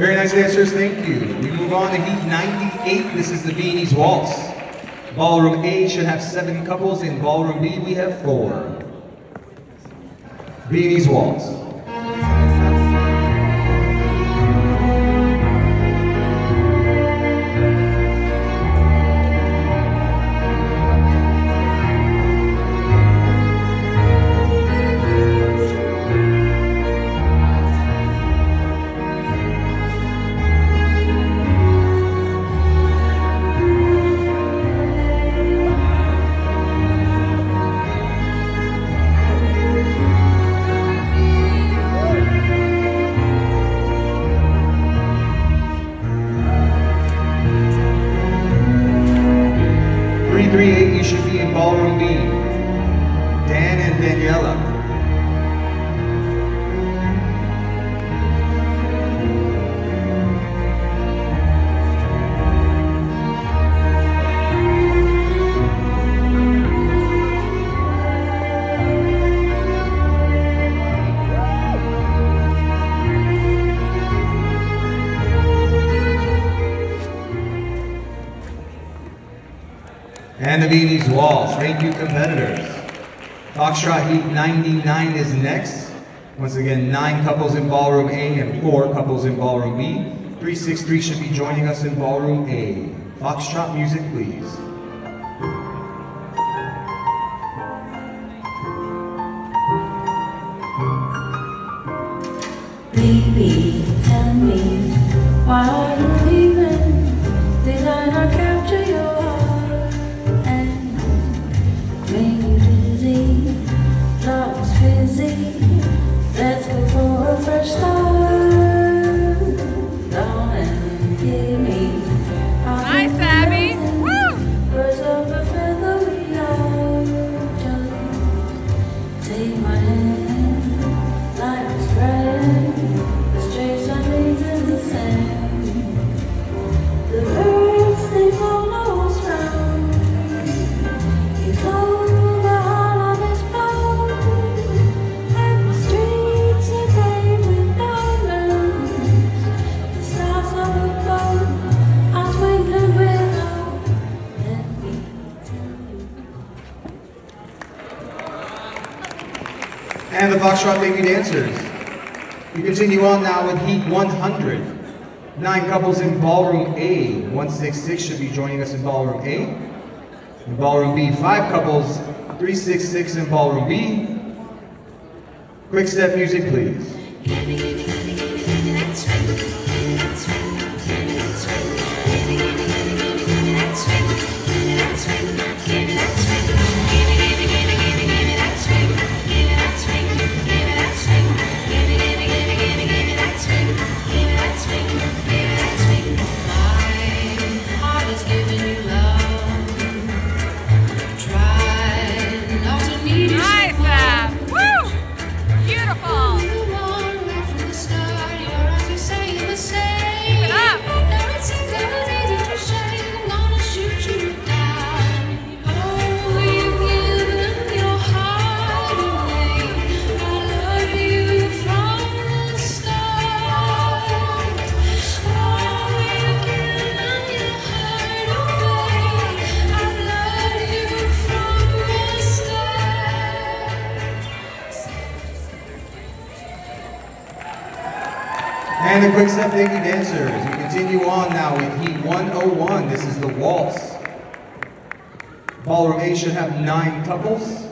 Very nice dancers, thank you. We move on to Heat 98. This is the Beanies Waltz. Ballroom A should have 7 couples. In Ballroom B, we have 4. Beanies Waltz. You should be in Ballroom B. Dan and Daniela. And the Beanies Waltz. Thank you, competitors. Foxtrot Heat 99 is next. Once again, 9 couples in Ballroom A and 4 couples in Ballroom B. 363 should be joining us in Ballroom A. Foxtrot music, please. Baby, tell me, why are you leaving? Did I not capture your heart and make you dizzy? Love was busy. Let's go for a fresh start. Darling, give me. Nice, Abby. Woo! Birds of a feather we are. Just take my hand, like a spread. The stray sunbeams in the sand. The birds, they follow us round. You close the heart of this blow. And the streets are paved with diamonds. The stars of above are twinkling without. Let me tell you. And the Foxtrot Baby Dancers. We continue on now with Heat 100. 9 couples in Ballroom A. 166 should be joining us in Ballroom A. In Ballroom B, 5 couples. 366 in Ballroom B. Quick step music, please. Nice, Ab. Woo! Beautiful. Keep it up. And the Quick Step Baby Dancers. We continue on now with Heat 101. This is the Waltz. Ballroom A should have 9 couples.